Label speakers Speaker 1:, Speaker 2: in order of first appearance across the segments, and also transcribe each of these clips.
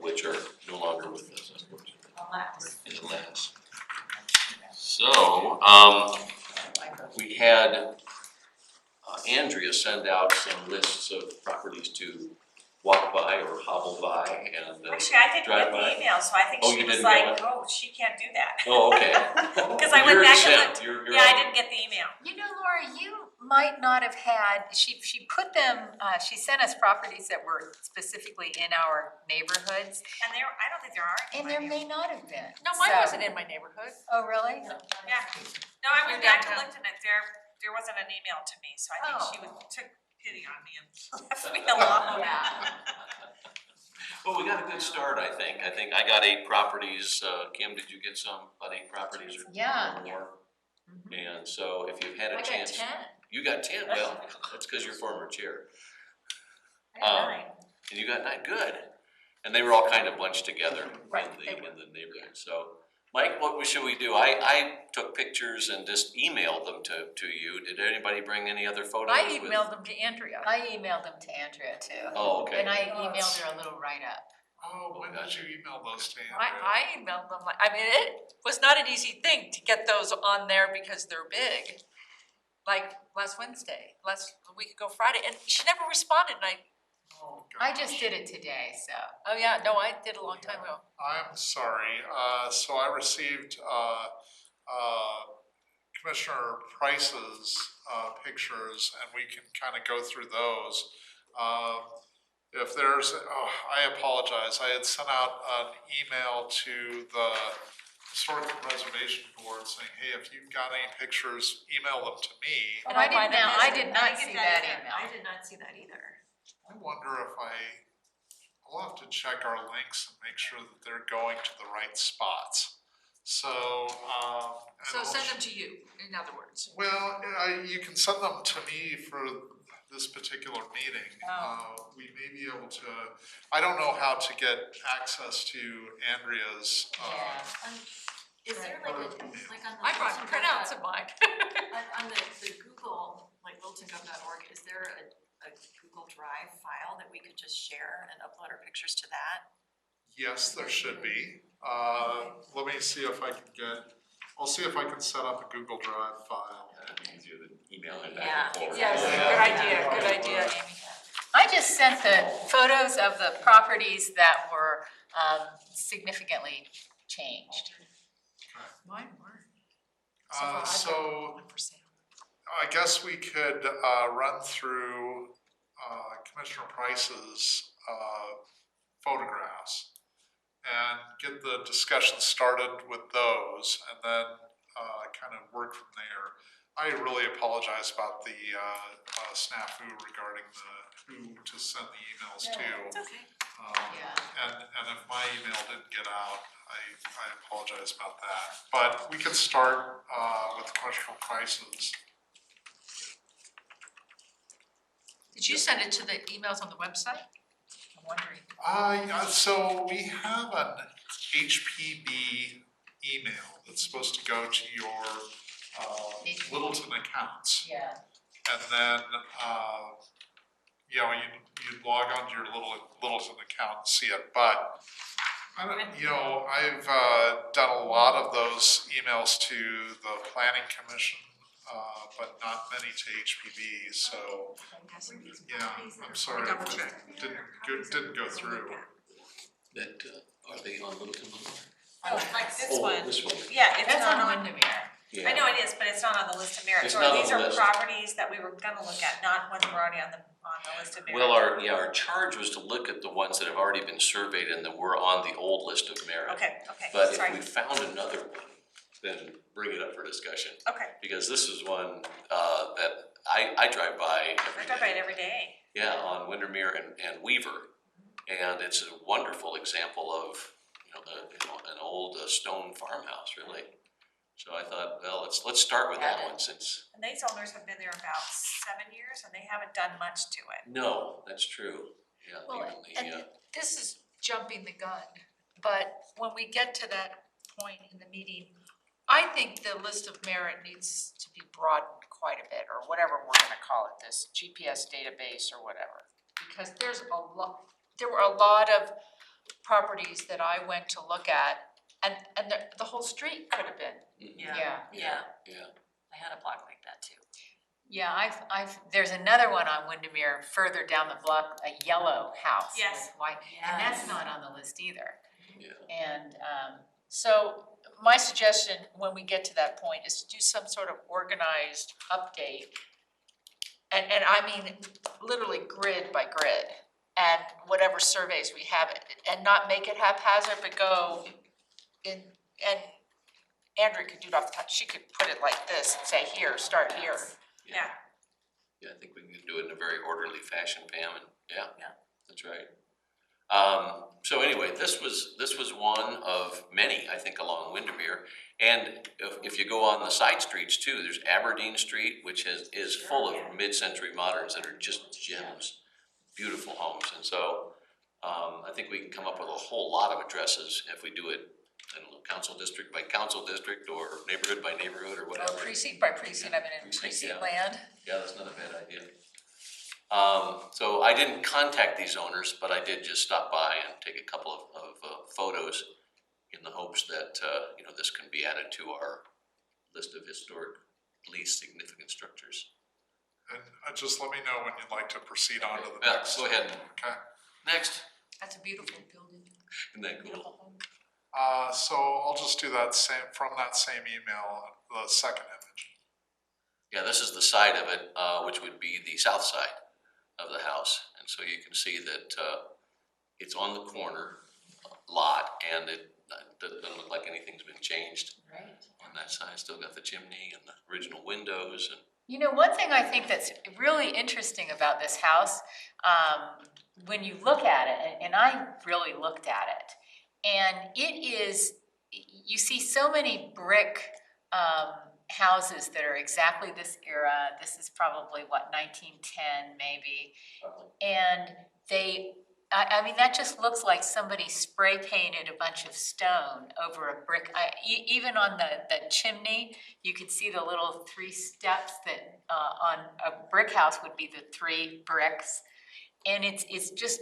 Speaker 1: which are no longer with us, unfortunately.
Speaker 2: Alas.
Speaker 1: Alas. So, we had Andrea send out some lists of properties to walk by or hobble by and
Speaker 3: Actually, I didn't
Speaker 1: drive
Speaker 3: get
Speaker 1: by.
Speaker 3: the email, so I think
Speaker 1: Oh,
Speaker 3: she
Speaker 1: you
Speaker 3: was
Speaker 1: didn't
Speaker 3: like,
Speaker 1: get
Speaker 3: oh, she can't do that.
Speaker 1: Oh, okay.
Speaker 3: Because I went
Speaker 1: You're
Speaker 3: back and
Speaker 1: exempt.
Speaker 3: looked.
Speaker 1: You're
Speaker 3: Yeah, I
Speaker 1: on.
Speaker 3: didn't get the email.
Speaker 2: You know, Laura, you might not have had, she put them, she sent us properties that were specifically in our neighborhoods,
Speaker 3: And there, I don't think there are.
Speaker 2: and there may not have been.
Speaker 4: No, mine
Speaker 2: So-
Speaker 4: wasn't in my neighborhood.
Speaker 2: Oh, really?
Speaker 3: Yeah. No, I went back and
Speaker 4: downtown.
Speaker 3: looked and there wasn't an email to me, so I think she took pity on me and left me
Speaker 2: Oh,
Speaker 3: alone.
Speaker 2: yeah.
Speaker 1: Well, we got a good start, I think. I think I got 8 properties. Kim, did you get some, about 8 properties or
Speaker 2: Yeah.
Speaker 1: more? And so if you've had a
Speaker 4: I got
Speaker 1: chance.
Speaker 4: 10.
Speaker 1: You got 10, well, that's because you're former chair.
Speaker 3: I had 9.
Speaker 1: And you got 9, good. And they were all kind of bunched together
Speaker 2: Right,
Speaker 1: in the neighborhood, so. Mike, what should we do? I took pictures and just emailed them to you. Did anybody bring any other photos?
Speaker 4: I emailed them to Andrea.
Speaker 2: I emailed them to Andrea too.
Speaker 1: Oh, okay.
Speaker 2: And I emailed her a little write-up.
Speaker 5: Oh, when did you email those to Andrea?
Speaker 4: I emailed them, I mean, it was not an easy thing to get those on there because they're big. Like last Wednesday, a week ago Friday, and she never responded, and
Speaker 5: Oh,
Speaker 2: I
Speaker 5: gosh.
Speaker 2: just did it today, so.
Speaker 4: oh yeah, no, I did a long time ago.
Speaker 5: I'm sorry. So I received Commissioner Price's pictures, and we can kind of go through those. If there's, I apologize. I had sent out an email to the Historical Preservation Board saying, hey, if you've got any pictures, email them to me.
Speaker 2: Oh, I did
Speaker 4: might have
Speaker 2: not, I
Speaker 4: missed
Speaker 2: did
Speaker 4: it.
Speaker 2: not
Speaker 3: didn't
Speaker 2: see
Speaker 3: get
Speaker 2: that
Speaker 3: either.
Speaker 2: email.
Speaker 4: I did not see that either.
Speaker 5: I wonder if I'll have to check our links and make sure that they're going to the right spots. So, and
Speaker 4: So
Speaker 5: I'll
Speaker 4: send them to you, in other words.
Speaker 5: Well, you can send them to me for this particular meeting. We may be able to, I don't know how to get access to Andrea's,
Speaker 6: Is there like on the
Speaker 4: I brought printouts of mine.
Speaker 6: on the Google, like wiltongov.org, is there a Google Drive file that we could just share and upload our pictures to that?
Speaker 5: yes, there should be. Let me see if I can I'll see if I can set up a Google Drive file.
Speaker 1: That'd be easier than emailing back and forth.
Speaker 4: Yes, good idea, Amy.
Speaker 2: I just sent the photos of the properties that were significantly changed.
Speaker 4: Mine weren't.
Speaker 5: So
Speaker 4: One for sale.
Speaker 5: I guess we could run through Commissioner Price's photographs and get the discussion started with those, and then kind of work from there. I really apologize about the snafu regarding who to send the emails to.
Speaker 6: It's okay.
Speaker 5: And if my email didn't get out, I apologize about that. But we could start with Commissioner Price's.
Speaker 4: Did you send it to the emails on the website? I'm wondering.
Speaker 5: Yeah, so we have an HPB email that's supposed to go to your Littleton accounts.
Speaker 2: Yeah.
Speaker 5: And then, you'd log onto your Littleton account and see it. But, I've done a lot of those emails to the Planning Commission, but not many to HPB, so, yeah, I'm sorry if it didn't go through.
Speaker 1: That, are they on Littleton Boulevard?
Speaker 3: Oh, like this
Speaker 1: Oh,
Speaker 3: one.
Speaker 1: this one.
Speaker 3: Yeah, it's
Speaker 2: That's
Speaker 3: not
Speaker 2: on
Speaker 3: on.
Speaker 2: Windermere.
Speaker 1: Yeah.
Speaker 3: I know it is, but it's not on the list of merits.
Speaker 1: It's
Speaker 3: Or
Speaker 1: not on
Speaker 3: these
Speaker 1: the
Speaker 3: are
Speaker 1: list.
Speaker 3: properties that we were gonna look at, not ones that were already on the list of merits.
Speaker 1: Well, our charge was to look at the ones that have already been surveyed and that were on the old list of merit.
Speaker 3: Okay,
Speaker 1: But
Speaker 3: sorry.
Speaker 1: if we found another one, then bring it up for discussion.
Speaker 3: Okay,
Speaker 1: Because this is one that I drive by
Speaker 3: I
Speaker 1: every
Speaker 3: drive by it
Speaker 1: day.
Speaker 3: every day.
Speaker 1: Yeah, on Windermere and Weaver. And it's a wonderful example of, an old stone farmhouse, really. So I thought, well, let's start with that one since,
Speaker 3: And these owners have been there about 7 years and they haven't done much to it.
Speaker 1: no, that's true. Yeah,
Speaker 4: Well,
Speaker 1: even the,
Speaker 4: and this is jumping the gun, but when we get to that point in the meeting, I think the list of merit needs to be broadened quite a bit, or whatever we're gonna call it, this GPS database or whatever. Because there were a lot of properties that I went to look at, and the whole street could have been,
Speaker 6: Yeah.
Speaker 4: yeah.
Speaker 6: Yeah,
Speaker 1: Yeah,
Speaker 6: I had a block like that too.
Speaker 2: Yeah, there's another one on Windermere further down the block, a yellow house
Speaker 3: Yes.
Speaker 2: with white, and that's
Speaker 6: Yes.
Speaker 2: not on the list either.
Speaker 1: yeah.
Speaker 2: And,
Speaker 4: So my suggestion, when we get to that point, is to do some sort of organized update. And I mean, literally grid by grid, and whatever surveys we have, and not make it haphazard, but go in, and Andrea could do it off the top, she could put it like this and say, here, start here.
Speaker 3: Yeah.
Speaker 1: Yeah, I think we can do it in a very orderly fashion, Pam, and yeah.
Speaker 6: Yeah.
Speaker 1: That's right. So anyway, this was one of many, I think, along Windermere. And if you go on the side streets too, there's Aberdeen Street, which is full of mid-century moderns that are just gems, beautiful homes. And so, I think we can come up with a whole lot of addresses if we do it, I don't know, council district by council district, or neighborhood by neighborhood, or
Speaker 2: or
Speaker 1: whatever.
Speaker 2: precinct by precinct, I mean, in
Speaker 1: Precinct,
Speaker 2: precinct
Speaker 1: yeah.
Speaker 2: land.
Speaker 1: Yeah, that's not a bad idea. So I didn't contact these owners, but I did just stop by and take a couple of photos in the hopes that, you know, this can be added to our list of historically significant structures.
Speaker 5: And just let me know when you'd like to proceed on to the
Speaker 1: Yeah,
Speaker 5: next.
Speaker 1: go ahead.
Speaker 5: Okay.
Speaker 1: Next.
Speaker 2: That's a beautiful building,
Speaker 1: Isn't that cool?
Speaker 2: beautiful home.
Speaker 5: So I'll just do that from that same email, the second image.
Speaker 1: Yeah, this is the side of it, which would be the south side of the house. And so you can see that it's on the corner lot, and it doesn't look like anything's been changed
Speaker 2: Right.
Speaker 1: on that side. Still got the chimney and the original windows, and
Speaker 2: You know, one thing I think that's really interesting about this house, when you look at it, and I really looked at it, and it is, you see so many brick houses that are exactly this era. This is probably, what, 1910 maybe? And I mean, that just looks like somebody spray painted a bunch of stone over a brick. Even on the chimney, you could see the little 3 steps that on a brick house would be the 3 bricks. And it's just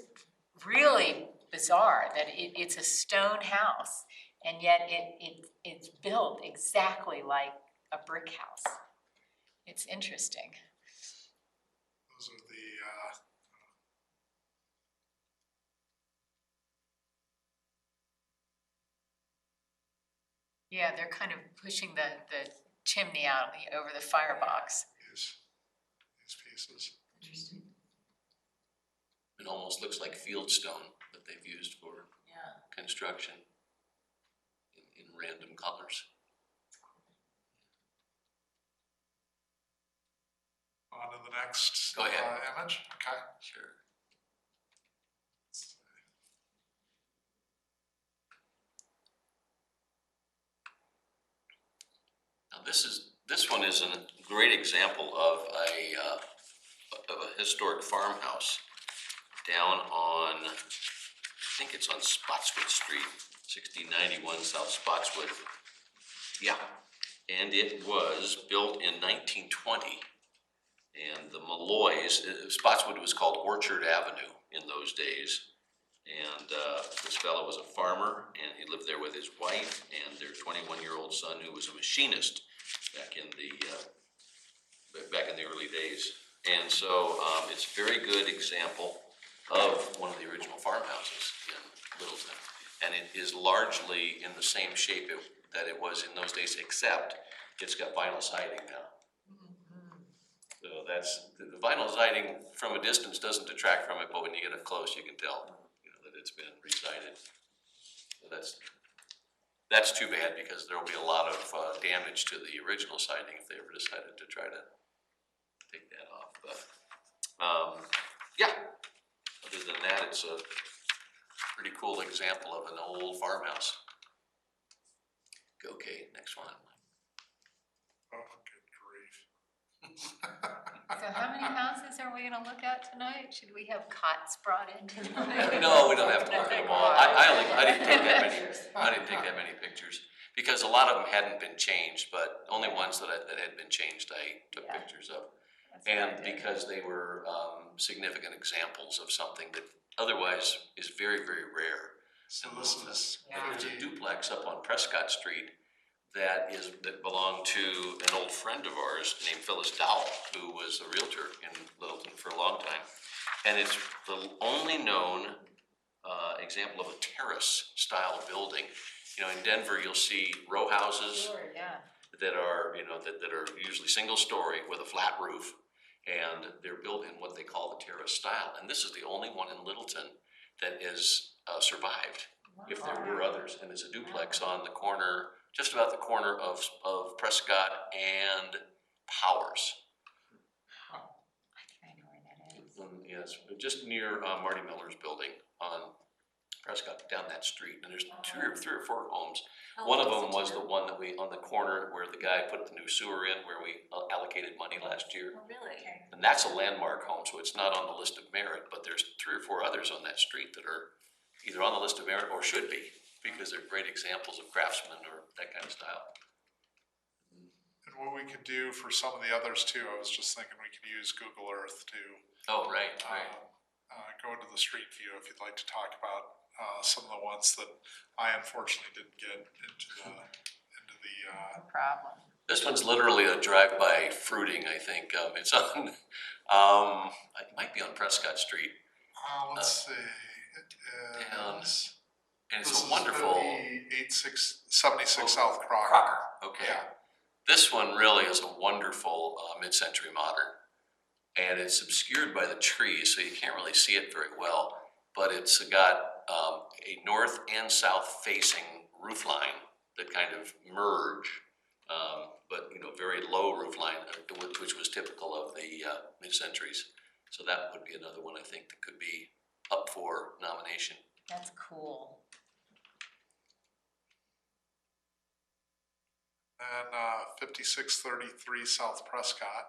Speaker 2: really bizarre that it's a stone house, and yet it's built exactly like a brick house. It's interesting.
Speaker 5: Those are the,
Speaker 2: Yeah, they're kind of pushing the chimney out over the firebox.
Speaker 5: these pieces.
Speaker 6: Interesting.
Speaker 1: it almost looks like fieldstone that they've used for
Speaker 6: Yeah.
Speaker 1: construction in random colors.
Speaker 5: On to the next
Speaker 1: Go ahead.
Speaker 5: image, okay.
Speaker 1: Sure. Now this one is a great example of a historic farmhouse down on, I think it's on Spotswood Street, 1691 South Spotswood. Yeah, and it was built in 1920. And the Malloys, Spotswood was called Orchard Avenue in those days. And this fellow was a farmer, and he lived there with his wife and their 21-year-old son, who was a machinist back in the early days. And so it's a very good example of one of the original farmhouses in Littleton. And it is largely in the same shape that it was in those days, except it's got vinyl siding now. So that's, the vinyl siding from a distance doesn't detract from it, but when you get up close, you can tell, you know, that it's been re-sided. So that's too bad, because there'll be a lot of damage to the original siding if they ever decided to try to take that off. But yeah, other than that, it's a pretty cool example of an old farmhouse. Okay, next one.
Speaker 5: Oh, good grief.
Speaker 2: So how many houses are we gonna look at tonight? Should we have cots brought in tonight?
Speaker 1: No, we don't have to look at them all. I didn't take that many pictures, because a lot of them hadn't been changed, but only ones that had been changed, I took
Speaker 2: Yeah.
Speaker 1: pictures of.
Speaker 2: That's what I
Speaker 1: And
Speaker 2: did.
Speaker 1: because they were significant examples of something that otherwise is very, very rare.
Speaker 5: So
Speaker 1: in
Speaker 5: this
Speaker 1: Littleton.
Speaker 5: is
Speaker 2: Yeah.
Speaker 1: There's a duplex up on Prescott Street that belonged to an old friend of ours named Phyllis Dowell, who was a realtor in Littleton for a long time. And it's the only known example of a terrace style building. You know, in Denver, you'll see row houses
Speaker 2: Sure, yeah.
Speaker 1: that are, you know, that are usually single story with a flat roof. And they're built in what they call the terrace style. And this is the only one in Littleton that is survived, if there were others. And it's a duplex on the corner, just about the corner of Prescott and Powers.
Speaker 2: I think I know where that is.
Speaker 1: Yes, just near Marty Miller's building on Prescott, down that street. And there's three or four homes. One of them was the one that on the corner where the guy put the new sewer in, where we allocated money last year.
Speaker 6: Oh, really?
Speaker 1: And that's a landmark home, so it's not on the list of merit, but there's 3 or 4 others on that street that are either on the list of merit or should be, because they're great examples of craftsmen or that kind of style.
Speaker 5: And what we could do for some of the others too, I was just thinking we could use Google Earth to
Speaker 1: Oh, right, right.
Speaker 5: go into the street view if you'd like to talk about some of the ones that I unfortunately didn't get into the
Speaker 2: No problem.
Speaker 1: This one's literally a drive-by fruiting, I think. It's on, it might be on Prescott Street.
Speaker 5: let's see, it
Speaker 1: down-
Speaker 5: is.
Speaker 1: And
Speaker 5: This
Speaker 1: it's a
Speaker 5: is
Speaker 1: wonderful.
Speaker 5: 76 South Crocker.
Speaker 1: Okay.
Speaker 5: Yeah.
Speaker 1: This one really is a wonderful mid-century modern. And it's obscured by the trees, so you can't really see it very well. But it's got a north and south facing roof line that kind of merge. But, you know, very low roof line, which was typical of the mid-centuries. So that would be another one I think that could be up for nomination.
Speaker 2: That's cool.
Speaker 5: And 5633 South Prescott.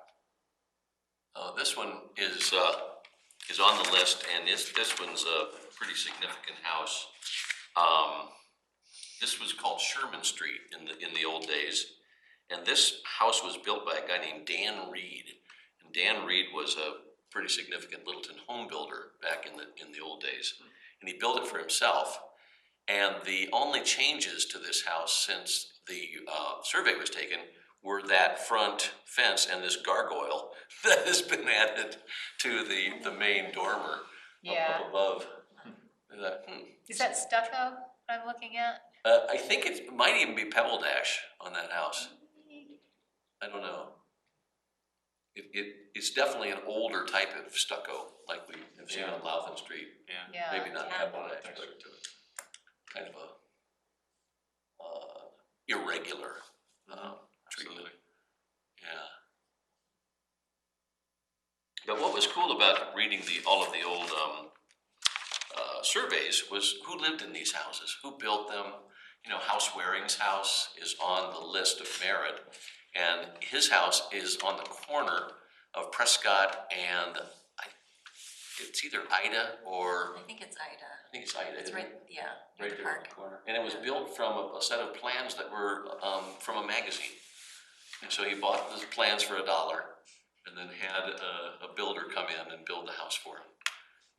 Speaker 1: This one is on the list, and this one's a pretty significant house. This was called Sherman Street in the old days, and this house was built by a guy named Dan Reed. And Dan Reed was a pretty significant Littleton home builder back in the old days, and he built it for himself. And the only changes to this house since the survey was taken were that front fence and this gargoyle that has been added to the main dormer
Speaker 2: Yeah.
Speaker 1: up above.
Speaker 2: Is that stucco I'm looking at?
Speaker 1: I think it might even be pebble dash on that house. I don't know. It's definitely an older type of stucco, like we have seen on Louthen Street.
Speaker 2: Yeah.
Speaker 1: Maybe not pebble dash, but kind of a irregular treatment. Yeah. But what was cool about reading all of the old surveys was who lived in these houses, who built them. You know, House Waring's house is on the list of merit, and his house is on the corner of Prescott and it's either Ida or
Speaker 6: I think it's Ida.
Speaker 1: I think it's Ida.
Speaker 6: It's
Speaker 1: isn't
Speaker 6: right,
Speaker 1: it?
Speaker 6: yeah,
Speaker 1: Right
Speaker 6: near the
Speaker 1: there in
Speaker 6: park.
Speaker 1: the corner. And it was built from a set of plans that were from a magazine. And so he bought the plans for $1 and then had a builder come in and build the house for him.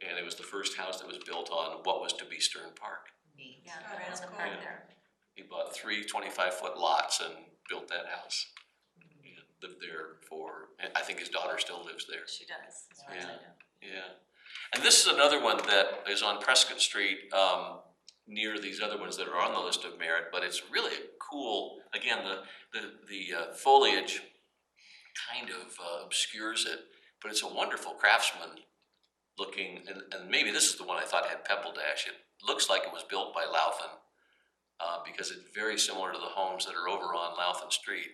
Speaker 1: And it was the first house that was built on what was to be Stern Park.
Speaker 2: Neat.
Speaker 6: Yeah,
Speaker 3: Oh,
Speaker 6: right
Speaker 3: that's
Speaker 6: on the
Speaker 3: cool.
Speaker 6: park there.
Speaker 1: He bought 3 25-foot lots and built that house. And lived there and I think his daughter still lives there.
Speaker 6: She does, as far as I
Speaker 1: Yeah.
Speaker 6: know.
Speaker 1: Yeah, and this is another one that is on Prescott Street, near these other ones that are on the list of merit, but it's really a cool, again, the foliage kind of obscures it, but it's a wonderful craftsman looking, and maybe this is the one I thought had pebble dash. It looks like it was built by Louthen, because it's very similar to the homes that are over on Louthen Street.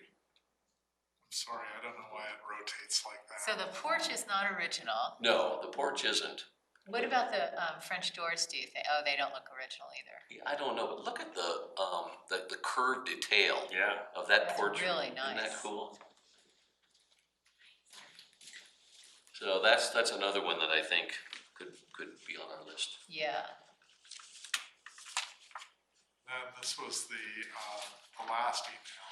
Speaker 5: I'm sorry, I don't know why it rotates like that.
Speaker 2: So the porch is not original.
Speaker 1: No, the porch isn't.
Speaker 2: What about the French doors, do you think? Oh, they don't look original either.
Speaker 1: Yeah, I don't know, but look at the curved detail of that
Speaker 2: That's
Speaker 1: porch.
Speaker 2: really
Speaker 1: Isn't that
Speaker 2: nice.
Speaker 1: cool? So that's another one that I think could be on our list.
Speaker 2: Yeah.
Speaker 5: And this was the last email.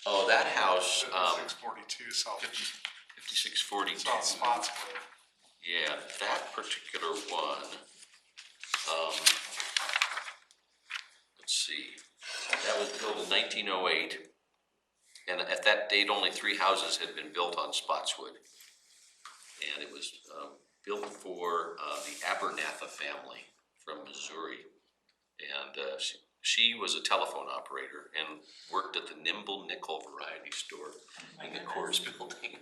Speaker 1: Oh, that house,
Speaker 5: 5642 South
Speaker 1: 5642.
Speaker 5: Spotswood.
Speaker 1: Yeah, that particular one, see, that was built in 1908. And at that date, only 3 houses had been built on Spotswood. And it was built for the Abernatha family from Missouri. And she was a telephone operator and worked at the Nimble Nickel Variety Store in the Coors Building.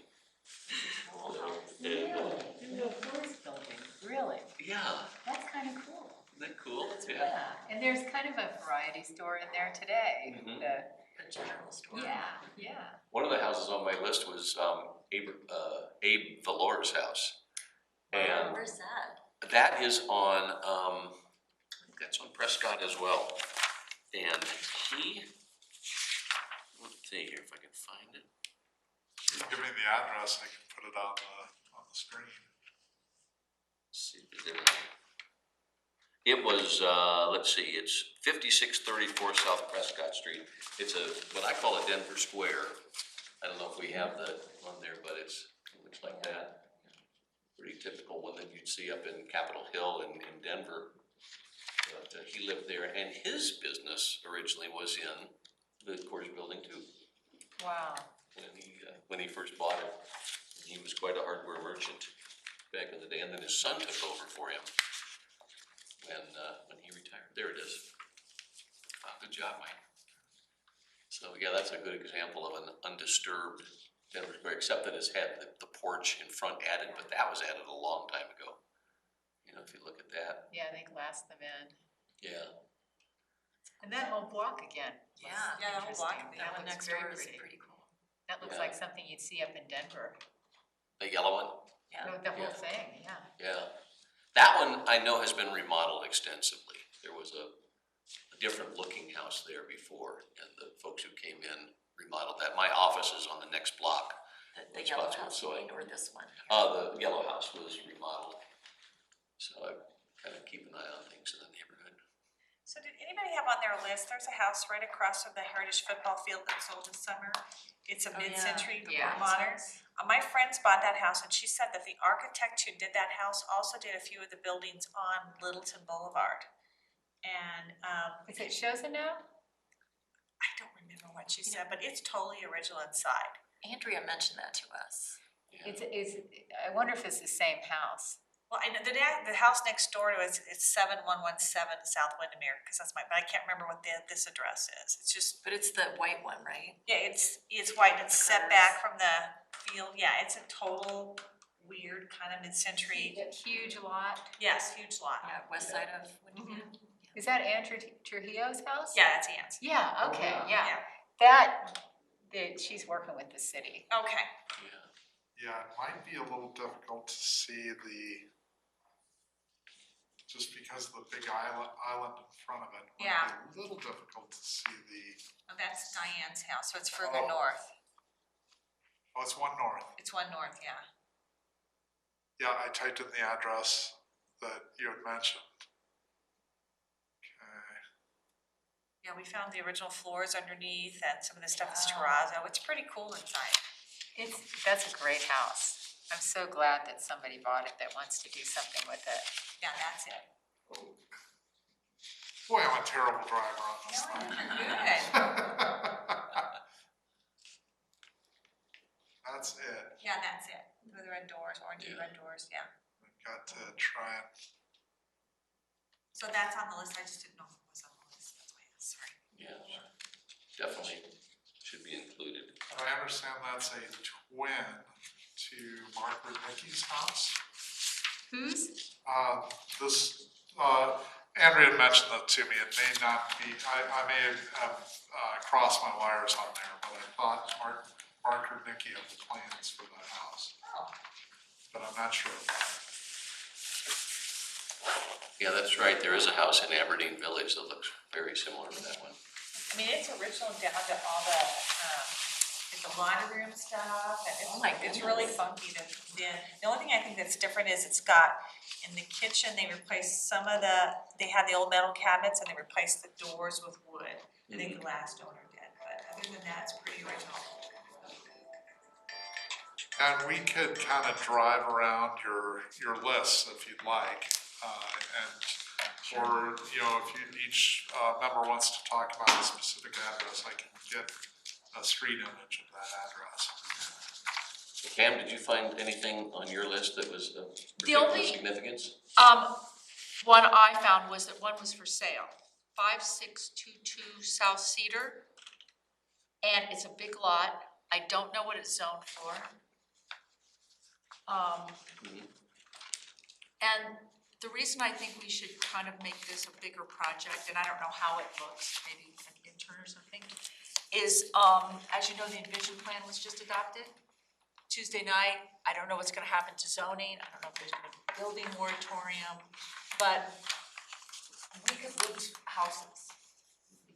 Speaker 2: Really? In the Coors Building, really?
Speaker 1: Yeah,
Speaker 2: That's kind of cool.
Speaker 1: isn't that cool?
Speaker 2: Yeah, and there's kind of a variety store in there today.
Speaker 1: Mhm.
Speaker 6: The general store.
Speaker 2: Yeah.
Speaker 1: One of the houses on my list was Abe Valor's house. And
Speaker 6: Where's that?
Speaker 1: that is on, I think that's on Prescott as well. And let's see here if I can find it.
Speaker 5: Give me the address, I can put it on the screen.
Speaker 1: Let's see if it's in there. It was, let's see, it's 5634 South Prescott Street. It's what I call a Denver Square. I don't know if we have the on there, but it looks like that. Pretty typical one that you'd see up in Capitol Hill in Denver. But he lived there, and his business originally was in the Coors Building too.
Speaker 2: Wow.
Speaker 1: When he first bought it, he was quite a hardware merchant back in the day, and then his son took over for him when he retired. There it is. Good job, Mike. So yeah, that's a good example of an undisturbed Denver Square, except that it's had the porch in front added, but that was added a long time ago. You know, if you look at that,
Speaker 2: Yeah, they glassed them in.
Speaker 1: yeah.
Speaker 2: And that whole block again. looks
Speaker 6: Yeah.
Speaker 3: Yeah, the whole block
Speaker 2: interesting.
Speaker 3: of
Speaker 6: That one
Speaker 2: looks
Speaker 6: next
Speaker 2: very
Speaker 6: door is
Speaker 2: pretty.
Speaker 6: pretty cool.
Speaker 2: That looks
Speaker 1: Yeah.
Speaker 2: like something you'd see up in Denver.
Speaker 1: The yellow one?
Speaker 6: Yeah.
Speaker 2: The whole
Speaker 1: Yeah.
Speaker 2: thing, yeah.
Speaker 1: Yeah. That one I know has been remodeled extensively. There was a different looking house there before, and the folks who came in remodeled that. My office is on the next block.
Speaker 6: The yellow
Speaker 1: Spotswood,
Speaker 6: house,
Speaker 1: so I-
Speaker 6: or this one?
Speaker 1: The yellow house was remodeled. So I kind of keep an eye on things in the neighborhood.
Speaker 3: So did anybody have on their list, there's a house right across from the Heritage Football Field that sold this summer. It's a
Speaker 6: Oh, yeah.
Speaker 3: mid-century
Speaker 2: Yeah.
Speaker 3: modern. My friends bought that house and she said that the architect who did that house also did a few of the buildings on Littleton Boulevard. And,
Speaker 2: Is it Chosen now?
Speaker 3: I don't remember what she said, but it's totally original inside.
Speaker 6: Andrea mentioned that to us.
Speaker 1: Yeah.
Speaker 2: I wonder if it's the same house.
Speaker 3: Well, I know the house next door to it, it's 7117 South Windermere, because that's but I can't remember what this address is. It's just,
Speaker 6: But it's the white one, right?
Speaker 3: yeah, it's white and it's set back from the field. Yeah, it's a total weird kind of mid-century,
Speaker 2: Huge lot.
Speaker 3: yes, huge lot.
Speaker 6: Yeah, west side of Windermere.
Speaker 2: Is that Andrew Trujillo's house?
Speaker 3: Yeah, that's Ann's.
Speaker 2: Yeah, okay,
Speaker 3: Yeah.
Speaker 2: yeah. She's working with the city.
Speaker 3: Okay.
Speaker 1: Yeah.
Speaker 5: Yeah, it might be a little difficult to see just because of the big island in front of it.
Speaker 3: Yeah.
Speaker 5: Might be a little difficult to see
Speaker 3: Oh, that's Diane's house, so it's further
Speaker 5: Oh.
Speaker 3: north.
Speaker 5: it's one north.
Speaker 3: It's one north, yeah.
Speaker 5: Yeah, I typed in the address that you had mentioned. Okay.
Speaker 3: Yeah, we found the original floors underneath and some of the stuff is terrazzo. It's pretty cool inside.
Speaker 2: That's a great house. I'm so glad that somebody bought it that wants to do something with it.
Speaker 3: Yeah, that's it.
Speaker 5: Boy, I'm a terrible driver on this thing.
Speaker 3: Good.
Speaker 5: That's it.
Speaker 3: Yeah, that's it. With the red doors, orangey
Speaker 1: Yeah.
Speaker 3: red doors, yeah.
Speaker 5: I've got to try and,
Speaker 3: So that's on the list. I just didn't know if it was on the list. That's why I asked, sorry.
Speaker 1: Yeah, definitely should be included.
Speaker 5: I understand that's a twin to Margaret Mickey's house.
Speaker 2: Whose?
Speaker 5: Andrea mentioned that to me, it may not be, I may have crossed my wires on there, but I thought Margaret Mickey had the plans for that house.
Speaker 3: Oh.
Speaker 5: But I'm not sure.
Speaker 1: Yeah, that's right. There is a house in Aberdeen Village that looks very similar to that one.
Speaker 3: I mean, it's original down to all the, like the laundry room stuff, and it's
Speaker 6: Oh my
Speaker 3: it's really
Speaker 6: goodness.
Speaker 3: funky. The only thing I think that's different is it's got, in the kitchen, they replaced they had the old metal cabinets and they replaced the doors with wood. I think the last owner did, but other than that, it's pretty original.
Speaker 5: And we could kind of drive around your list if you'd like, and Or, you know, if each member wants to talk about a specific address, I can get a street image of that address.
Speaker 1: Pam, did you find anything on your list that was of
Speaker 4: The
Speaker 1: particular
Speaker 4: only-
Speaker 1: significance?
Speaker 4: One I found was that one was for sale, 5622 South Cedar. And it's a big lot. I don't know what it's zoned for. And the reason I think we should kind of make this a bigger project, and I don't know how it looks, maybe an intern or something, is, as you know, the Envision Plan was just adopted Tuesday night. I don't know what's gonna happen to zoning. I don't know if there's gonna be a building moratorium, but we could lose houses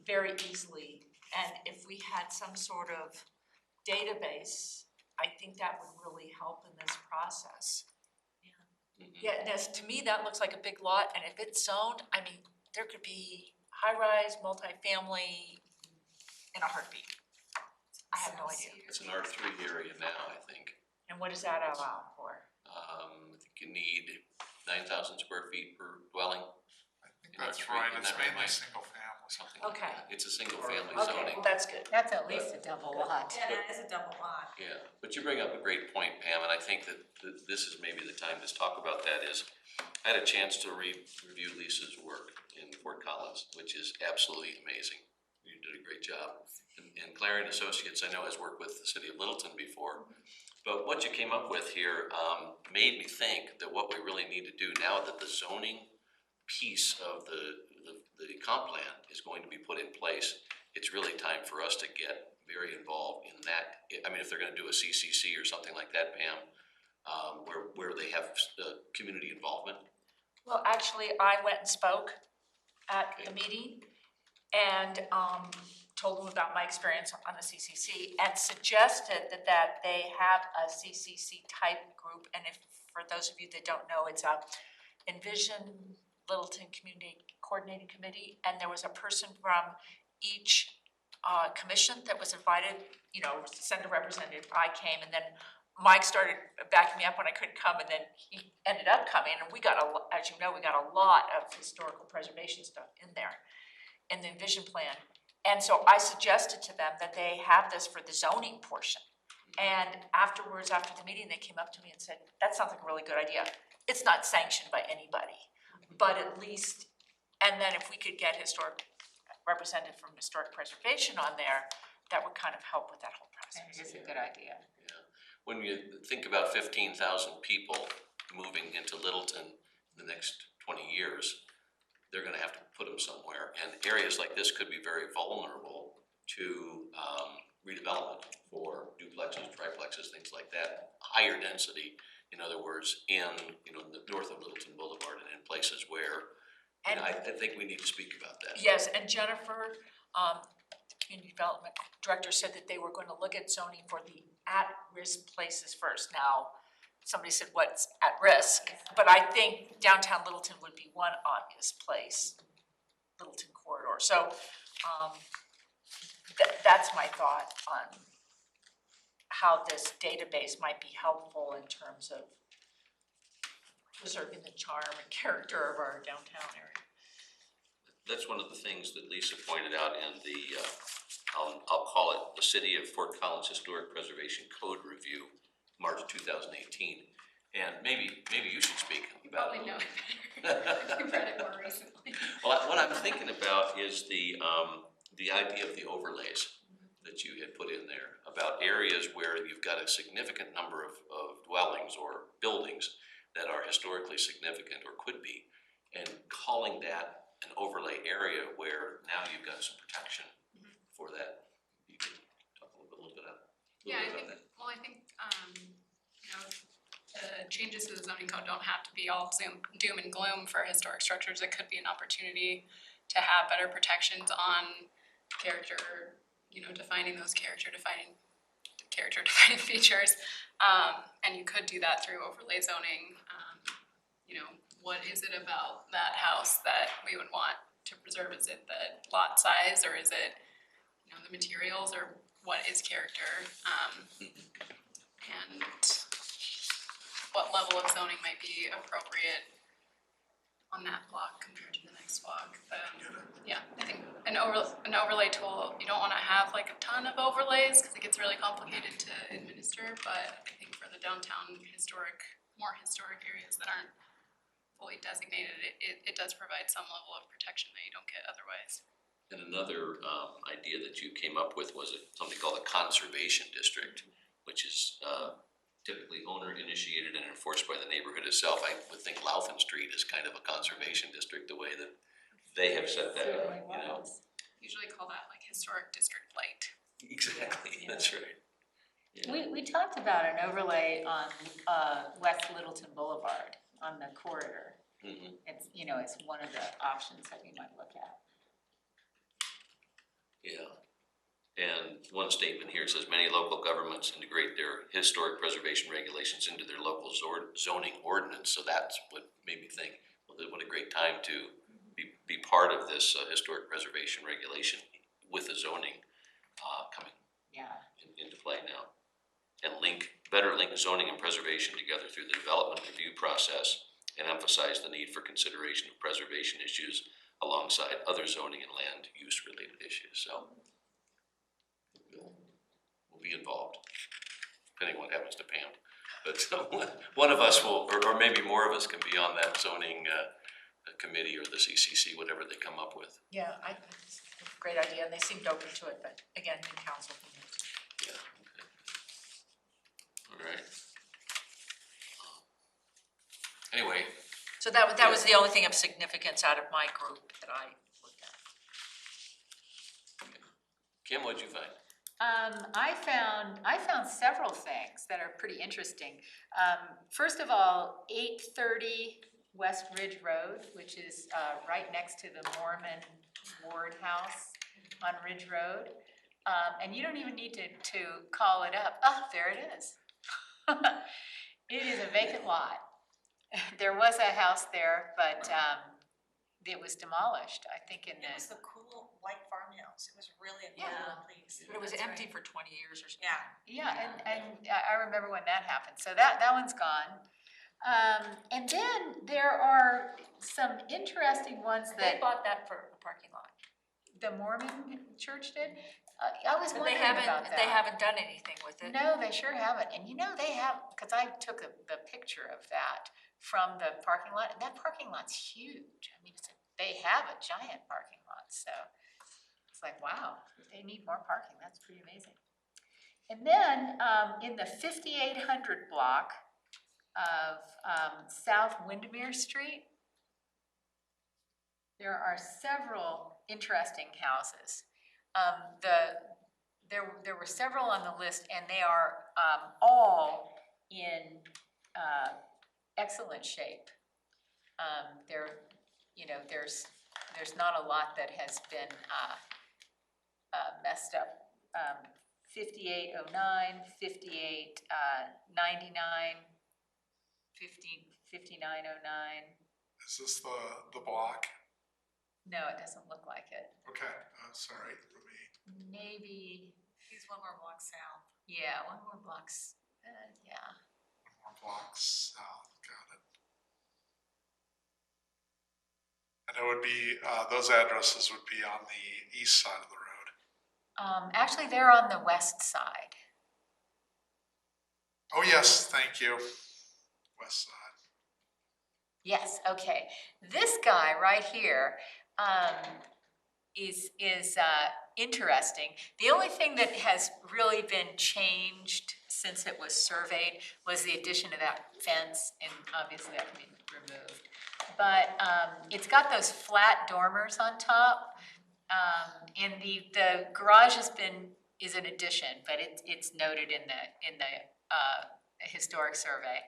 Speaker 4: very easily. And if we had some sort of database, I think that would really help in this process. Yeah, and to me, that looks like a big lot, and if it's zoned, I mean, there could be high-rise, multifamily in a heartbeat. I have no idea.
Speaker 1: It's an R3 area now, I think.
Speaker 4: And what does that allow for?
Speaker 1: I think you need 9,000 square feet per dwelling.
Speaker 5: I think that's right, it's mainly single family.
Speaker 1: Something like
Speaker 4: Okay.
Speaker 1: that. It's a single family
Speaker 4: Okay,
Speaker 1: zoning.
Speaker 4: well, that's good.
Speaker 2: That's at least a double lot.
Speaker 3: Yeah, that is a double lot.
Speaker 1: Yeah, but you bring up a great point, Pam, and I think that this is maybe the time to talk about that is, I had a chance to review Lisa's work in Fort Collins, which is absolutely amazing. You did a great job. And Clarion Associates, I know, has worked with the city of Littleton before. But what you came up with here made me think that what we really need to do now that the zoning piece of the comp plan is going to be put in place, it's really time for us to get very involved in that. I mean, if they're gonna do a CCC or something like that, Pam, where they have community involvement.
Speaker 4: Well, actually, I went and spoke at the meeting and told them about my experience on the CCC and suggested that they have a CCC type group. And if, for those of you that don't know, it's a Envision Littleton Community Coordinating Committee, and there was a person from each commission that was invited, you know, to send a representative. I came, and then Mike started backing me up when I couldn't come, and then he ended up coming, and we got as you know, we got a lot of historical preservation stuff in there, in the Envision Plan. And so I suggested to them that they have this for the zoning portion. And afterwards, after the meeting, they came up to me and said, that sounds like a really good idea. It's not sanctioned by anybody, but at least, and then if we could get representative from historic preservation on there, that would kind of help with that whole
Speaker 2: That
Speaker 4: process.
Speaker 2: is a good idea.
Speaker 1: Yeah. When you think about 15,000 people moving into Littleton in the next 20 years, they're gonna have to put them somewhere. And areas like this could be very vulnerable to redevelopment for duplexes, triplexes, things like that. Higher density, in other words, in, you know, the north of Littleton Boulevard and in places where, and I think we need to speak about that.
Speaker 4: Yes, and Jennifer, the community development director, said that they were going to look at zoning for the at-risk places first. Now, somebody said what's at risk, but I think downtown Littleton would be one obvious place, Littleton corridor. So that's my thought on how this database might be helpful in terms of preserving the charm and character of our downtown area.
Speaker 1: That's one of the things that Lisa pointed out in the, I'll call it the City of Fort Collins Historic Preservation Code Review, March 2018. And maybe you should speak about it.
Speaker 7: Probably know it better. You've read it more recently.
Speaker 1: Well, what I'm thinking about is the idea of the overlays that you had put in there about areas where you've got a significant number of dwellings or buildings that are historically significant or could be, and calling that an overlay area where now you've got some protection for that. You can talk a little bit about
Speaker 7: Yeah, I
Speaker 1: that.
Speaker 7: think, well, I think, you know, the changes to the zoning code don't have to be all doom and gloom for historic structures. It could be an opportunity to have better protections on character, you know, defining defining features. And you could do that through overlay zoning. You know, what is it about that house that we would want to preserve? Is it the lot size, or is it, you know, the materials, or what is character? And what level of zoning might be appropriate on that block compared to the next block, but yeah, I think an overlay tool, you don't wanna have like a ton of overlays, cause it gets really complicated to administer, but I think for the downtown more historic areas that aren't fully designated, it does provide some level of protection that you don't get otherwise.
Speaker 1: And another idea that you came up with was something called a conservation district, which is typically owner initiated and enforced by the neighborhood itself. I would think Laufin Street is kind of a conservation district, the way that they have set that up,
Speaker 2: Certainly
Speaker 1: you know.
Speaker 2: was.
Speaker 7: Usually call that like historic district light.
Speaker 1: Exactly, that's right. Yeah.
Speaker 2: We talked about an overlay on West Littleton Boulevard on the corridor.
Speaker 1: Mhm.
Speaker 2: It's, you know, it's one of the options that we might look at.
Speaker 1: Yeah. And one statement here says many local governments integrate their historic preservation regulations into their local zoning ordinance. So that's what made me think, well, what a great time to be part of this historic preservation regulation with the zoning coming
Speaker 2: Yeah.
Speaker 1: into play now. And better link zoning and preservation together through the development review process and emphasize the need for consideration of preservation issues alongside other zoning and land use related issues. So we'll be involved, depending on what happens to Pam. But one of us will, or maybe more of us can be on that zoning committee or the CCC, whatever they come up with.
Speaker 4: Yeah, I think it's a great idea, and they seemed open to it, but again, in council.
Speaker 1: Yeah, okay. All right. Anyway,
Speaker 6: So that was the only thing of significance out of my group that I looked at.
Speaker 1: Kim, what'd you find?
Speaker 2: I found several things that are pretty interesting. First of all, 830 West Ridge Road, which is right next to the Mormon Ward House on Ridge Road. And you don't even need to call it up. Oh, there it is. It is a vacant lot. There was a house there, but it was demolished, I think in
Speaker 3: It was
Speaker 2: the,
Speaker 3: the cool white farmhouse. It was really a
Speaker 2: Yeah.
Speaker 3: cool place.
Speaker 6: But it was
Speaker 3: That's
Speaker 6: empty
Speaker 3: right.
Speaker 6: for 20 years or something.
Speaker 3: Yeah.
Speaker 2: yeah, and I remember when that happened, so that one's gone. And then there are some interesting ones
Speaker 6: They
Speaker 2: that
Speaker 6: bought that for a parking lot.
Speaker 2: the Mormon church did. I was
Speaker 6: But they
Speaker 2: wondering about that.
Speaker 6: haven't done anything with it.
Speaker 2: No, they sure haven't, and you know, they have, because I took the picture of that from the parking lot, and that parking lot's huge. I mean, they have a giant parking lot, so it's like, wow, they need more parking, that's pretty amazing. And then, in the 5800 block of South Windermere Street, there are several interesting houses. There were several on the list, and they are all in excellent shape. There's not a lot that has been messed up. 5809, 5899, 5909.
Speaker 5: Is this the block?
Speaker 2: No, it doesn't look like it.
Speaker 5: Okay, sorry, let me,
Speaker 2: Maybe,
Speaker 3: He's one more block south.
Speaker 2: yeah, one more blocks, yeah.
Speaker 5: one more block south, got it. And it would be, those addresses would be on the east side of the road.
Speaker 2: Actually, they're on the west side.
Speaker 5: Oh, yes, thank you. West side.
Speaker 2: Yes, okay. This guy right here is interesting. The only thing that has really been changed since it was surveyed was the addition of that fence, and obviously that can be removed. But it's got those flat dormers on top. And the garage is an addition, but it's noted in the historic survey.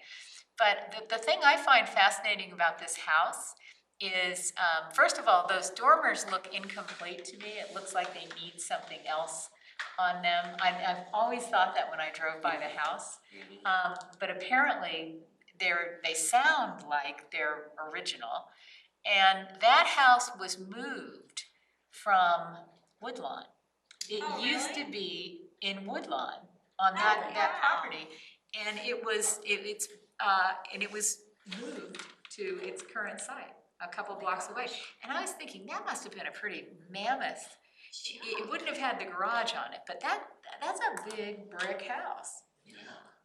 Speaker 2: But the thing I find fascinating about this house is, first of all, those dormers look incomplete to me. It looks like they need something else on them. I've always thought that when I drove by the house. But apparently they sound like they're original. And that house was moved from Woodlawn. It
Speaker 3: Oh,
Speaker 2: used
Speaker 3: really?
Speaker 2: to be in Woodlawn on that
Speaker 3: wow.
Speaker 2: property. And it was moved to its current site. a couple blocks away. And I was thinking, that must have been a pretty mammoth, it wouldn't have had the garage on it, but that's a big brick house.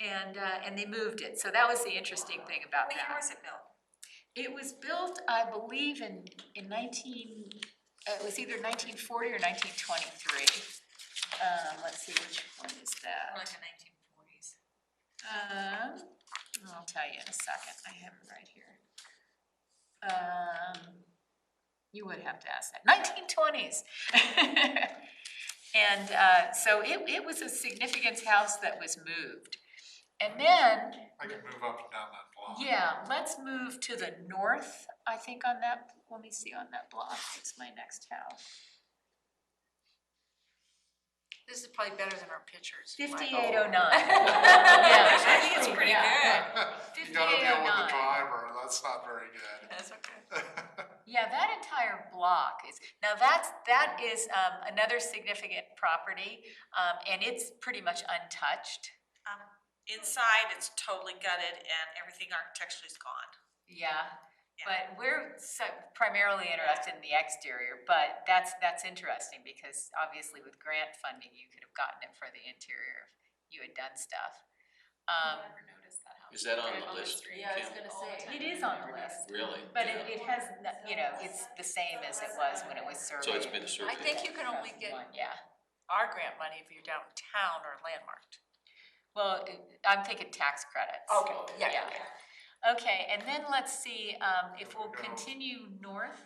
Speaker 2: And they moved it, so that was the interesting thing about
Speaker 3: What year
Speaker 2: that.
Speaker 3: was it built?
Speaker 2: It was built, I believe, in it was either 1940 or 1923. Let's see, which one is that?
Speaker 3: Like the 1940s.
Speaker 2: I'll tell you in a second, I have it right here. You would have to ask that, 1920s. And so it was a significant house that was moved. And then,
Speaker 5: I can move up and down that block.
Speaker 2: yeah, let's move to the north, I think on that, let me see on that block, it's my next house.
Speaker 4: This is probably better than our pictures.
Speaker 2: 5809.
Speaker 3: I
Speaker 2: Yeah,
Speaker 3: think it's
Speaker 2: actually,
Speaker 3: pretty
Speaker 2: yeah.
Speaker 3: good.
Speaker 5: You gotta deal with
Speaker 2: 5809.
Speaker 5: the driver, that's not very good.
Speaker 3: That's okay.
Speaker 2: Yeah, that entire block is, now that is another significant property, and it's pretty much untouched.
Speaker 3: Inside, it's totally gutted and everything architecturally is gone.
Speaker 2: Yeah,
Speaker 3: Yeah.
Speaker 2: but we're primarily interested in the exterior, but that's interesting because obviously with grant funding, you could have gotten it for the interior if you had done stuff.
Speaker 7: I never noticed that house.
Speaker 1: Is that on
Speaker 7: Right
Speaker 1: the list?
Speaker 7: street.
Speaker 6: Yeah, I was
Speaker 1: Kim?
Speaker 6: gonna say.
Speaker 2: It is on the list,
Speaker 1: Really?
Speaker 2: but it has, it's the same as it was when it was surveyed.
Speaker 1: So it's been
Speaker 4: I
Speaker 1: surveyed?
Speaker 4: think you can only get
Speaker 2: Yeah,
Speaker 4: our grant money if you're downtown or landmarked.
Speaker 2: well, I'm thinking tax credits.
Speaker 4: Yeah.
Speaker 2: Okay, and then let's see, if we'll continue north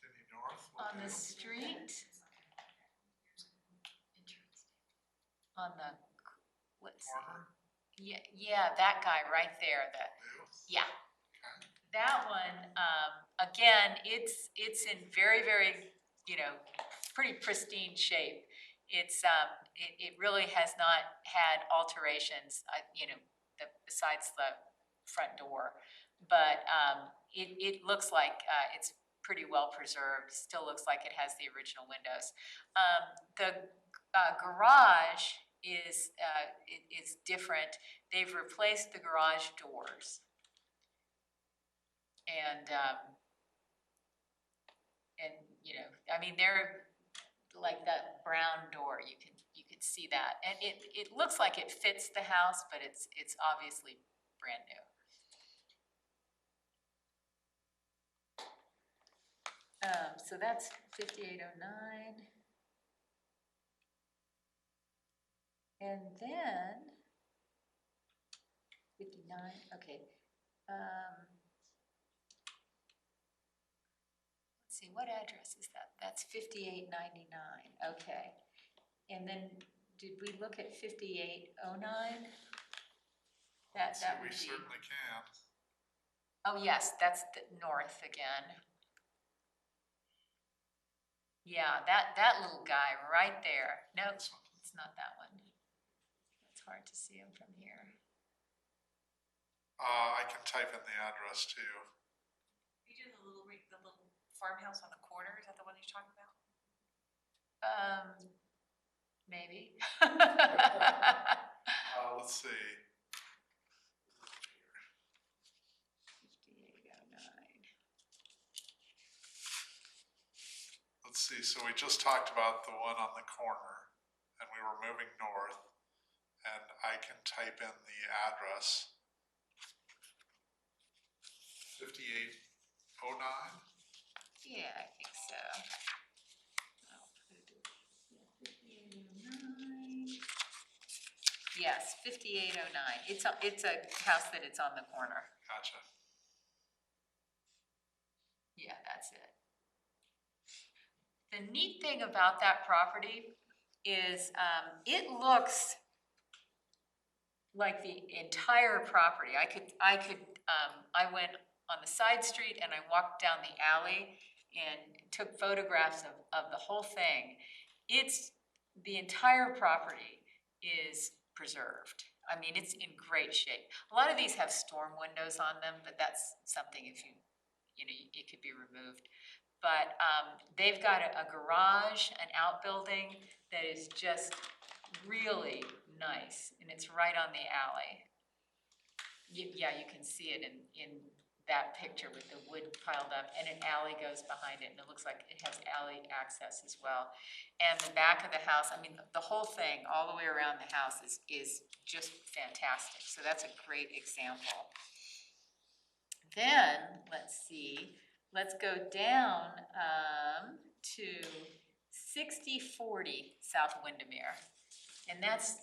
Speaker 5: Continue north. we'll
Speaker 2: on the
Speaker 5: do
Speaker 2: street. On the, let's see,
Speaker 5: Corner,
Speaker 2: yeah, that guy right there,
Speaker 5: blue.
Speaker 2: yeah. That one, again, it's in very, very, pretty pristine shape. It really has not had alterations, besides the front door. But, it looks like, it's pretty well preserved, still looks like it has the original windows. The garage is different. They've replaced the garage doors. And I mean, they're like that brown door, you could see that. And it looks like it fits the house, but it's obviously brand new. So that's 5809. And then 59, okay. Let's see, what address is that? That's 5899, okay. And then, did we look at 5809?
Speaker 5: Let's see,
Speaker 2: That
Speaker 5: we
Speaker 2: would be,
Speaker 5: certainly can.
Speaker 2: oh yes, that's the north again. Yeah, that little guy right there. No,
Speaker 5: This one.
Speaker 2: it's not that one. It's hard to see him from here.
Speaker 5: I can type in the address too.
Speaker 3: You do the little farmhouse on the corner, is that the one you're talking about?
Speaker 2: Maybe.
Speaker 5: Let's see.
Speaker 2: 5809.
Speaker 5: Let's see, so we just talked about the one on the corner, and we were moving north, and I can type in the address. 5809?
Speaker 2: Yeah, I think so. I'll put it, yeah, 5809. Yes, 5809. It's a house that it's on the corner.
Speaker 5: Gotcha.
Speaker 2: Yeah, that's it. The neat thing about that property is, it looks like the entire property. I went on the side street and I walked down the alley and took photographs of the whole thing. The entire property is preserved. I mean, it's in great shape. A lot of these have storm windows on them, but that's something it could be removed. But they've got a garage, an outbuilding that is just really nice, and it's right on the alley. Yeah, you can see it in that picture with the wood piled up, and an alley goes behind it, and it looks like it has alley access as well. And the back of the house, I mean, the whole thing, all the way around the house is just fantastic. So that's a great example. Then, let's see, let's go down to 6040 South Windermere. And that's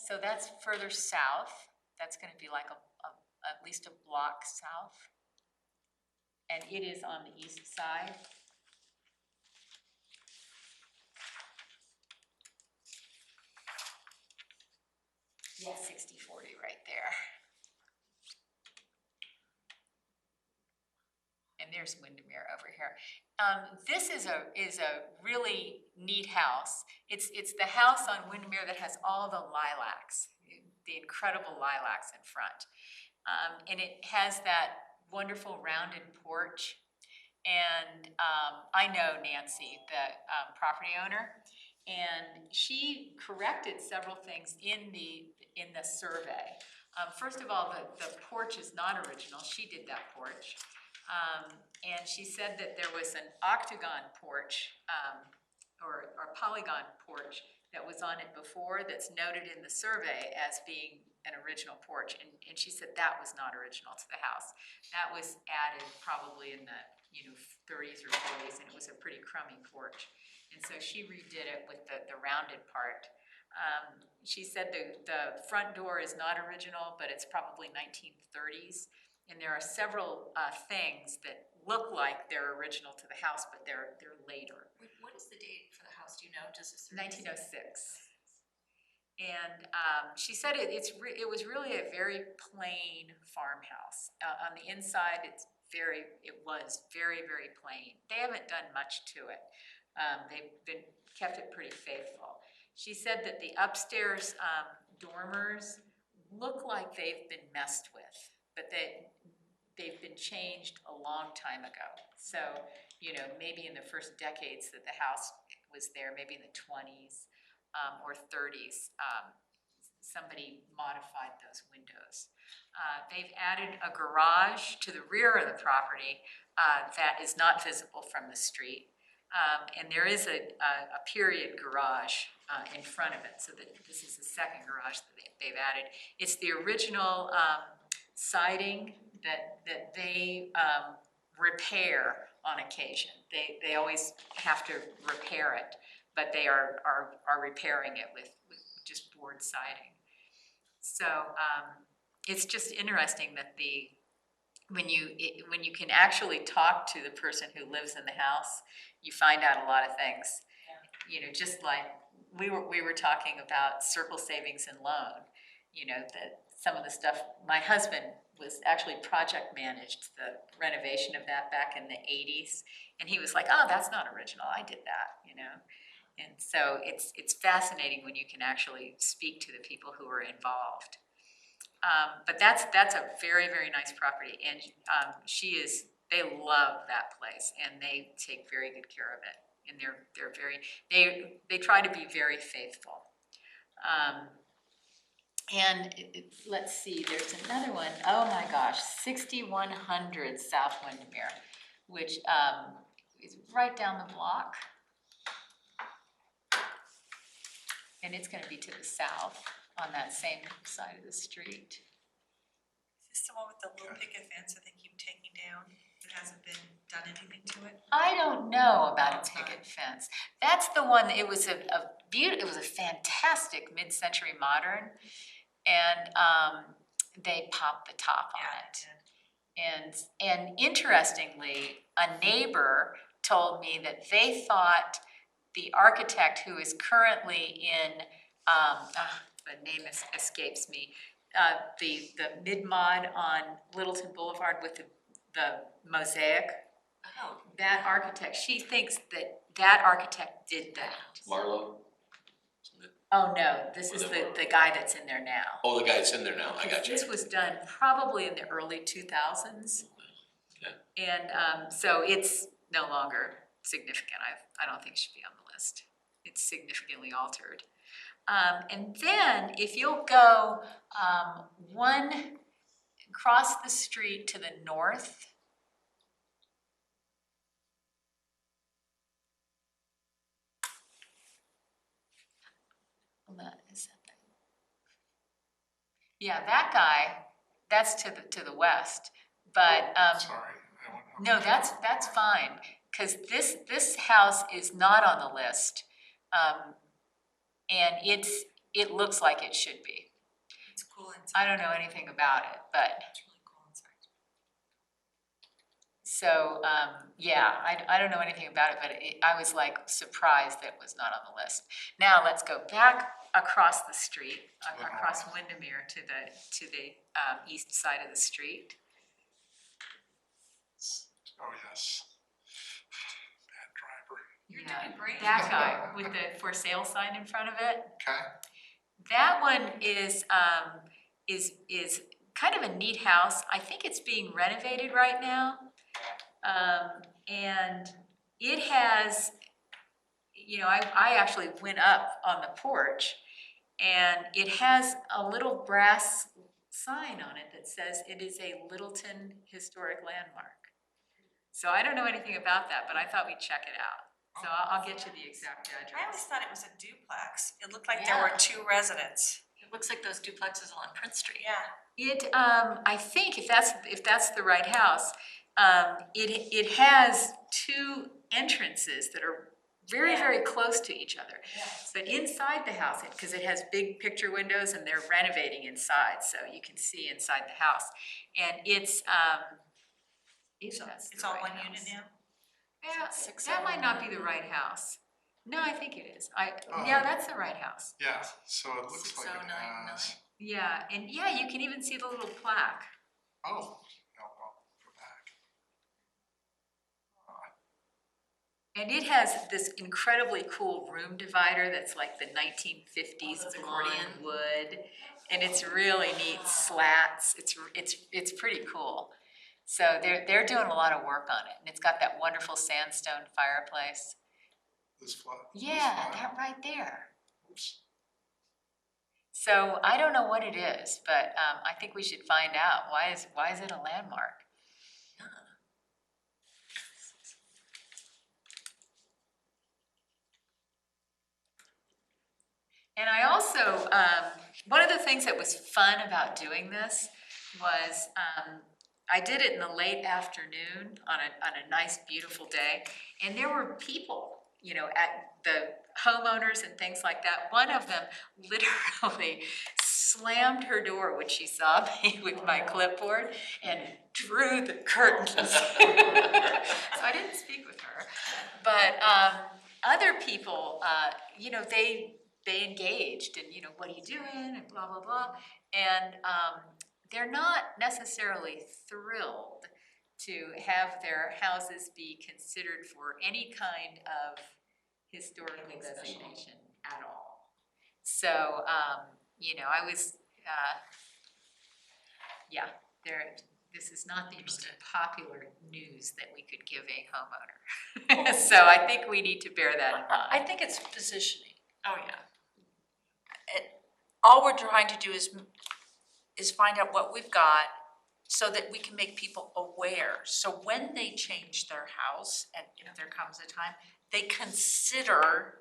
Speaker 2: further south. That's gonna be like at least a block south. And it is on the east side. Yeah, 6040 right there. And there's Windermere over here. This is a really neat house. It's the house on Windermere that has all the lilacs, the incredible lilacs in front. And it has that wonderful rounded porch. And I know Nancy, the property owner, and she corrected several things in the survey. First of all, the porch is not original. She did that porch. And she said that there was an octagon porch, or polygon porch that was on it before that's noted in the survey as being an original porch. And she said that was not original to the house. That was added probably in the 30s or 40s, and it was a pretty crummy porch. And so she redid it with the rounded part. She said the front door is not original, but it's probably 1930s. And there are several things that look like they're original to the house, but they're later.
Speaker 6: What is the date for the house, do you know, does it?
Speaker 2: 1906. And she said it was really a very plain farmhouse. On the inside, it was very, very plain. They haven't done much to it. They've kept it pretty faithful. She said that the upstairs dormers look like they've been messed with, but they've been changed a long time ago. So, maybe in the first decades that the house was there, maybe in the 20s or 30s, somebody modified those windows. They've added a garage to the rear of the property that is not visible from the street. And there is a period garage in front of it, so that this is the second garage that they've added. It's the original siding that they repair on occasion. They always have to repair it, but they are repairing it with just board siding. So it's just interesting that when you can actually talk to the person who lives in the house, you find out a lot of things. Just like we were talking about Circle Savings and Loan, that some of the stuff, my husband was actually project managed the renovation of that back in the 80s. And he was like, oh, that's not original, I did that, And so it's fascinating when you can actually speak to the people who are involved. But that's a very, very nice property, and they love that place, and they take very good care of it, and they try to be very faithful. And let's see, there's another one. Oh my gosh, 6100 South Windermere, which is right down the block. And it's gonna be to the south on that same side of the street.
Speaker 3: Is this the one with the little picket fence that they keep taking down? That hasn't been done anything to it?
Speaker 2: I don't know about a picket fence. That's the one, it was a fantastic mid-century modern, and they popped the top on it. And interestingly, a neighbor told me that they thought the architect who is currently in, the name escapes me, the mid-mod on Littleton Boulevard with the mosaic.
Speaker 6: Oh.
Speaker 2: That architect, she thinks that architect did that.
Speaker 1: Marlowe?
Speaker 2: Oh, no, this is the guy that's in there now.
Speaker 1: Oh, the guy that's in there now, I got you.
Speaker 2: This was done probably in the early 2000s.
Speaker 1: Okay.
Speaker 2: And so it's no longer significant. I don't think it should be on the list. It's significantly altered. And then if you'll go cross the street to the north, is that the? Yeah, that guy, that's to the west, but,
Speaker 5: Sorry. I went-
Speaker 2: no, that's fine, cause this house is not on the list. And it looks like it should be.
Speaker 3: It's cool inside.
Speaker 2: I don't know anything about it, but,
Speaker 3: It's really cool inside.
Speaker 2: so, yeah, I don't know anything about it, but I was like surprised that it was not on the list. Now, let's go back across the street, across Windermere to the east side of the street.
Speaker 5: Oh, yes. Bad driver.
Speaker 3: You're
Speaker 2: Yeah,
Speaker 3: doing great.
Speaker 2: that guy with the for sale sign in front of it.
Speaker 5: Okay.
Speaker 2: That one is kind of a neat house. I think it's being renovated right now. And it has, you know, I actually went up on the porch, and it has a little brass sign on it that says it is a Littleton Historic Landmark. So I don't know anything about that, but I thought we'd check it out. So I'll get you the exact
Speaker 3: I always
Speaker 2: address.
Speaker 3: thought it was a duplex. It looked like there were
Speaker 2: Yeah.
Speaker 3: 2 residents.
Speaker 6: It looks like those duplexes on Prince Street.
Speaker 3: Yeah.
Speaker 2: It, I think if that's the right house, it has 2 entrances that are very,
Speaker 3: Yeah.
Speaker 2: very close to each other. But inside the house, because it has big picture windows and they're renovating inside, so you can see inside the house. And it's, if that's
Speaker 3: It's
Speaker 2: the
Speaker 3: all
Speaker 2: right
Speaker 3: one
Speaker 2: house.
Speaker 3: unit now?
Speaker 2: Yeah, that might not be the right house. No, I think it is. Yeah, that's the right house.
Speaker 5: Yeah, so it looks like it
Speaker 6: 6099.
Speaker 5: has,
Speaker 2: Yeah, and yeah, you can even see the little plaque.
Speaker 5: oh, no, I'll go back.
Speaker 2: And it has this incredibly cool room divider that's like the 1950s
Speaker 6: that's
Speaker 2: accordion
Speaker 6: accordion.
Speaker 2: wood. And it's really neat slats. It's pretty cool. So they're doing a lot of work on it. And it's got that wonderful sandstone fireplace.
Speaker 5: This flat. this
Speaker 2: Yeah,
Speaker 5: flat.
Speaker 2: that right there.
Speaker 5: Oops.
Speaker 2: So I don't know what it is, but I think we should find out. Why is it a landmark? And I also, one of the things that was fun about doing this was, I did it in the late afternoon on a nice, beautiful day, and there were people, you know, at the homeowners and things like that. One of them literally slammed her door when she saw me with my clipboard and drew the curtains. So I didn't speak with her, but other people, you know, they engaged and, you know, what are you doing and blah, blah, blah. And they're not necessarily thrilled to have their houses be considered for any kind of historical designation at all. So, you know, I was, yeah, this is not the most popular news that we could give a homeowner. So I think we need to bear that in
Speaker 4: I
Speaker 2: mind.
Speaker 4: think it's positioning.
Speaker 6: Oh, yeah.
Speaker 4: All we're trying to do is find out what we've got so that we can make people aware. So when they change their house, and if there comes a time, they consider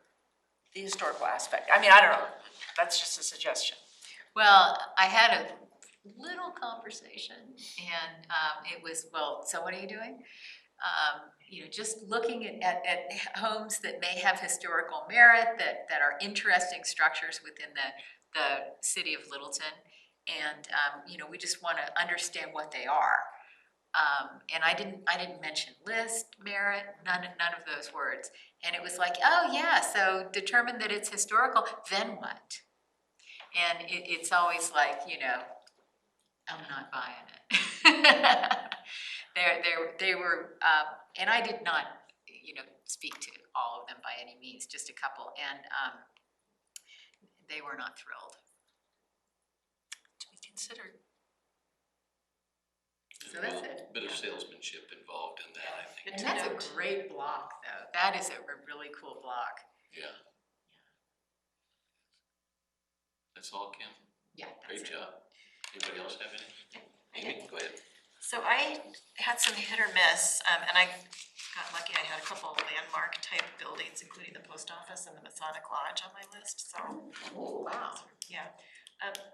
Speaker 4: the historical aspect. I mean, I don't know, that's just a suggestion.
Speaker 2: Well, I had a little conversation and it was, well, so what are you doing? You know, just looking at homes that may have historical merit, that are interesting structures within the city of Littleton. And, you know, we just want to understand what they are. And I didn't mention list, merit, none of those words. And it was like, oh yeah, so determine that it's historical, then what? And it's always like, you know, I'm not buying it. They were, and I did not, you know, speak to all of them by any means, just a couple, and they were not thrilled.
Speaker 4: To be considered.
Speaker 2: So that's it.
Speaker 1: Bit of salesmanship involved in that, I think.
Speaker 2: And that's a great block, though. That is a really cool block.
Speaker 1: Yeah. That's all, Kim?
Speaker 2: Yeah, that's
Speaker 1: Great
Speaker 2: it.
Speaker 1: job. Anybody else have anything? Amy, go ahead.
Speaker 6: So I had some hit or miss, and I got lucky, I had a couple landmark type buildings, including the post office and the Masonic Lodge on my list, so,
Speaker 2: Oh, wow.
Speaker 6: yeah.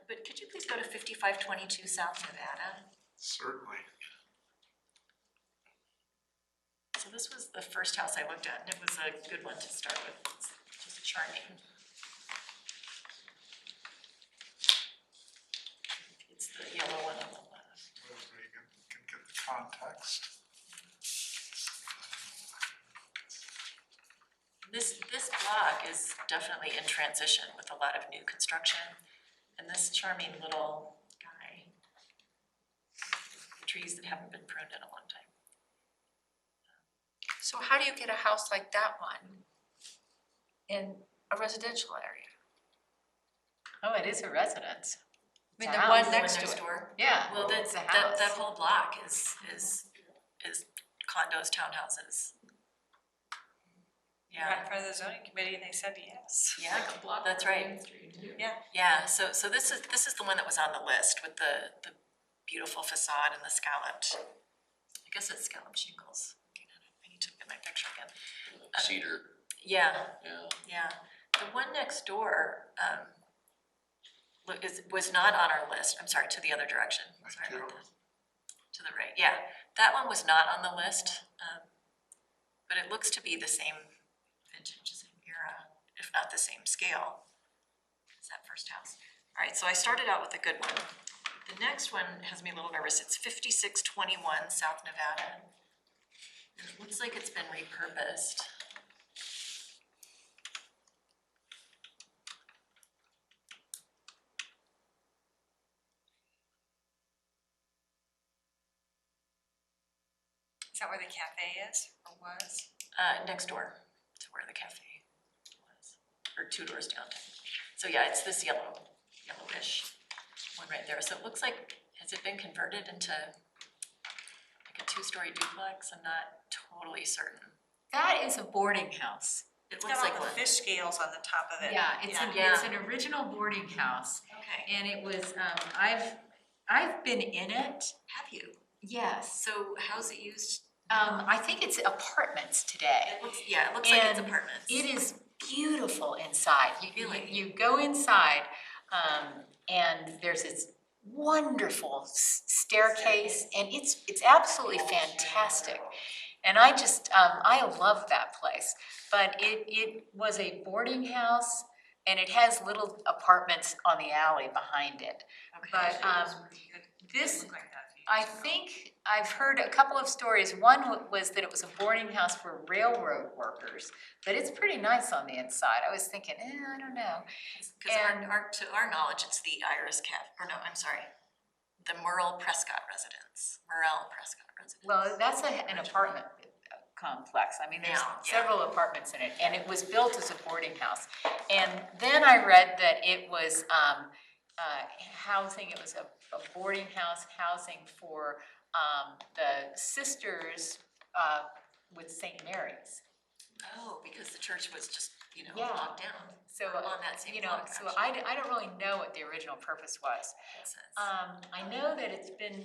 Speaker 6: But could you please go to 5522 South Nevada?
Speaker 5: Certainly.
Speaker 6: So this was the first house I looked at, and it was a good one to start with, it's just charming. It's the yellow one on the left.
Speaker 5: Everybody can get the context.
Speaker 6: This block is definitely in transition with a lot of new construction, and this charming little guy, trees that haven't been pruned in a long time.
Speaker 4: So how do you get a house like that one in a residential area?
Speaker 2: Oh, it is a residence.
Speaker 4: I mean,
Speaker 2: It's a
Speaker 4: the
Speaker 2: house.
Speaker 4: one next to it.
Speaker 6: door.
Speaker 2: Yeah.
Speaker 6: Well,
Speaker 2: It's a
Speaker 6: that
Speaker 2: house.
Speaker 6: whole block is condos, townhouses.
Speaker 3: Got
Speaker 6: Yeah,
Speaker 3: in front of the zoning committee and they said yes.
Speaker 6: yeah, that's right.
Speaker 3: Yeah.
Speaker 6: Yeah, so this is the one that was on the list with the beautiful facade and the scalloped, I guess it's scalloped shingles. I need to look at my picture again.
Speaker 1: Cedar,
Speaker 6: Yeah,
Speaker 1: yeah.
Speaker 6: yeah. The one next door, was not on our list. I'm sorry, to the other direction. Sorry about that. To the right, yeah. That one was not on the list, but it looks to be the same vintage, same era, if not the same scale as that first house. All right, so I started out with a good one. The next one has me a little nervous. It's 5621 South Nevada. It looks like it's been repurposed.
Speaker 3: Is that where the cafe is or was?
Speaker 6: Next door to where the cafe was, or 2 doors down technically. So yeah, it's this yellowish one right there. So it looks like, has it been converted into like a 2-story duplex? I'm not totally certain.
Speaker 2: That is a boarding house.
Speaker 6: It
Speaker 3: It's
Speaker 6: looks
Speaker 3: got
Speaker 6: like
Speaker 3: all
Speaker 6: one.
Speaker 3: the fish scales on the top of it.
Speaker 2: Yeah, it's an original boarding house,
Speaker 6: Okay,
Speaker 2: and it was, I've been in it,
Speaker 6: have you?
Speaker 2: yes.
Speaker 6: So how's it used?
Speaker 2: I think it's apartments today.
Speaker 6: It looks like it's
Speaker 2: And
Speaker 6: apartments.
Speaker 2: It is beautiful inside.
Speaker 6: Really?
Speaker 2: You go inside, and there's this wonderful staircase, and it's absolutely fantastic. And I just, I love that place. But it was a boarding house, and it has little apartments on the alley behind it.
Speaker 6: Okay.
Speaker 2: But,
Speaker 3: This
Speaker 2: this,
Speaker 3: looked like that a few
Speaker 2: I
Speaker 3: years ago.
Speaker 2: think I've heard a couple of stories. One was that it was a boarding house for railroad workers, but it's pretty nice on the inside. I was thinking, I don't know.
Speaker 6: Because
Speaker 2: And-
Speaker 6: to our knowledge, it's the Iris Cafe, or no, I'm sorry, the Merle Prescott residence.
Speaker 2: Well, that's an apartment complex. I mean, there's
Speaker 6: Yeah, yeah.
Speaker 2: several apartments in it, and it was built as a boarding house. And then I read that it was housing, it was a boarding house housing for the sisters with St. Mary's.
Speaker 6: Oh, because the church was just,
Speaker 2: Yeah.
Speaker 6: locked down.
Speaker 2: So,
Speaker 6: On that same block,
Speaker 2: so
Speaker 6: actually.
Speaker 2: I don't really know what the original purpose was.
Speaker 6: Makes sense.
Speaker 2: I know that it's been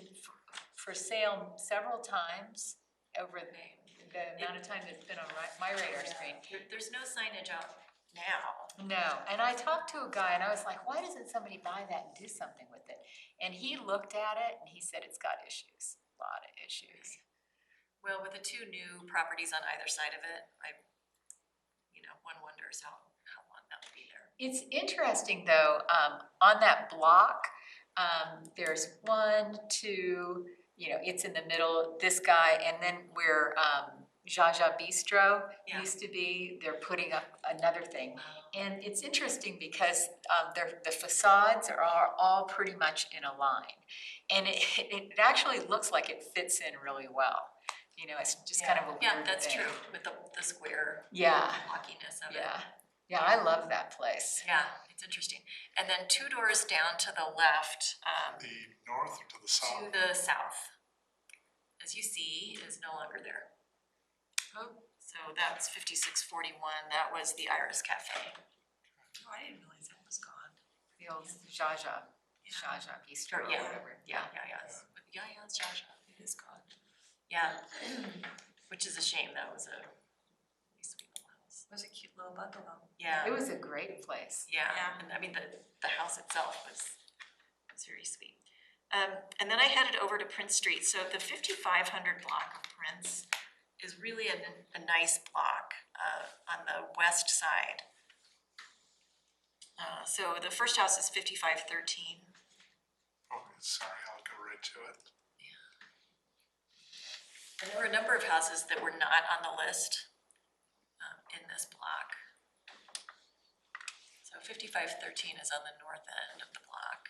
Speaker 2: for sale several times over the amount of time it's been on my radar screen.
Speaker 6: There's no signage out now.
Speaker 2: No, and I talked to a guy and I was like, why doesn't somebody buy that and do something with it? And he looked at it and he said it's got issues, a lot of issues.
Speaker 6: Well, with the 2 new properties on either side of it, one wonders how long that will be there.
Speaker 2: It's interesting though, on that block, there's 1, 2, it's in the middle, this guy, and then where Jaja Bistro
Speaker 6: Yeah.
Speaker 2: used to be, they're putting up another thing. And it's interesting because the facades are all pretty much in a line. And it actually looks like it fits in really well. It's just kind of a weird
Speaker 6: Yeah, that's
Speaker 2: thing.
Speaker 6: true, with the square
Speaker 2: Yeah,
Speaker 6: blockiness of it.
Speaker 2: yeah, I love that place.
Speaker 6: Yeah, it's interesting. And then 2 doors down to the left,
Speaker 5: The north or to the
Speaker 6: to
Speaker 5: south?
Speaker 6: the south, as you see, is no longer there.
Speaker 2: Oh.
Speaker 6: So that's 5641, that was the Iris Cafe.
Speaker 3: Oh, I didn't realize that was gone.
Speaker 2: The old Jaja Bistro or
Speaker 6: Yeah.
Speaker 2: whatever.
Speaker 6: Yeah, it's Jaja.
Speaker 3: is gone.
Speaker 6: Yeah, which is a shame, that was a really sweet little house.
Speaker 3: It was a cute little bungalow.
Speaker 6: Yeah.
Speaker 2: It was a great place.
Speaker 6: Yeah,
Speaker 3: Yeah.
Speaker 6: and I mean, the house itself was very sweet. And then I headed over to Prince Street, so the 5500 block of Prince is really a nice block, on the west side. So the first house is 5513.
Speaker 5: Oh, sorry, I'll go right to it.
Speaker 6: And there were a number of houses that were not on the list, in this block. So 5513 is on the north end of the block.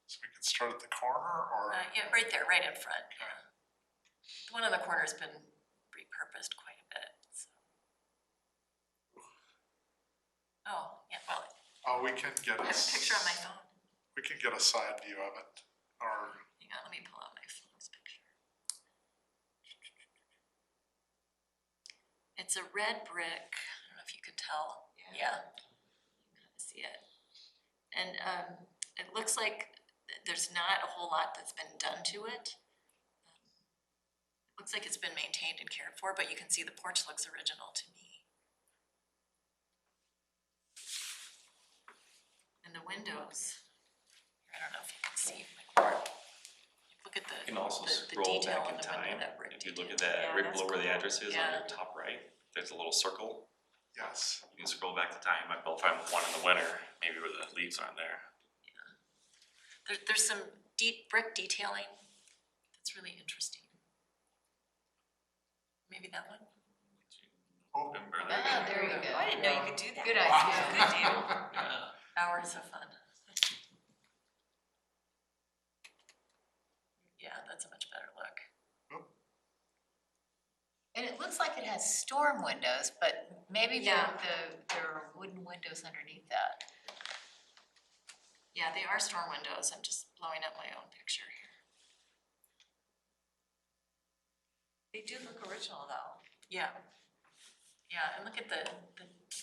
Speaker 5: So we can start at the corner or?
Speaker 6: Yeah, right there, right in front, yeah. The one on the corner's been repurposed quite a bit, so. Oh, yeah, well,
Speaker 5: Oh, we can get
Speaker 6: I have a picture on my phone.
Speaker 5: We can get a side view of it, or,
Speaker 6: Hang on, let me pull out my phone's picture. It's a red brick, I don't know if you can tell, yeah, you can kind of see it. And it looks like there's not a whole lot that's been done to it. It looks like it's been maintained and cared for, but you can see the porch looks original to me. And the windows, I don't know if you can see, like, look at the,
Speaker 8: You can also
Speaker 6: the
Speaker 8: scroll
Speaker 6: detail
Speaker 8: back
Speaker 6: on
Speaker 8: in
Speaker 6: the window,
Speaker 8: time.
Speaker 6: that brick
Speaker 8: If you
Speaker 6: detail.
Speaker 8: look at that,
Speaker 3: Yeah,
Speaker 8: right
Speaker 3: that's
Speaker 8: below where the
Speaker 3: cool.
Speaker 8: address is on
Speaker 6: Yeah.
Speaker 8: your top right, there's a little circle.
Speaker 5: yes.
Speaker 8: You can scroll back to time. I'll find one in the winter, maybe where the leaves aren't there.
Speaker 6: There's some deep brick detailing that's really interesting. Maybe that one?
Speaker 5: Oh,
Speaker 8: Remember
Speaker 2: Ah,
Speaker 8: that?
Speaker 2: there you go.
Speaker 3: Oh, I didn't know you could do that.
Speaker 2: Good
Speaker 3: Wow.
Speaker 2: idea.
Speaker 3: Good deal.
Speaker 1: Yeah.
Speaker 6: Hours of fun. Yeah, that's a much better look.
Speaker 2: And it looks like it has storm windows, but maybe
Speaker 6: Yeah.
Speaker 2: there are wooden windows underneath that.
Speaker 6: Yeah, they are storm windows. I'm just blowing up my own picture here.
Speaker 3: They do look original though.
Speaker 6: Yeah. Yeah, and look at the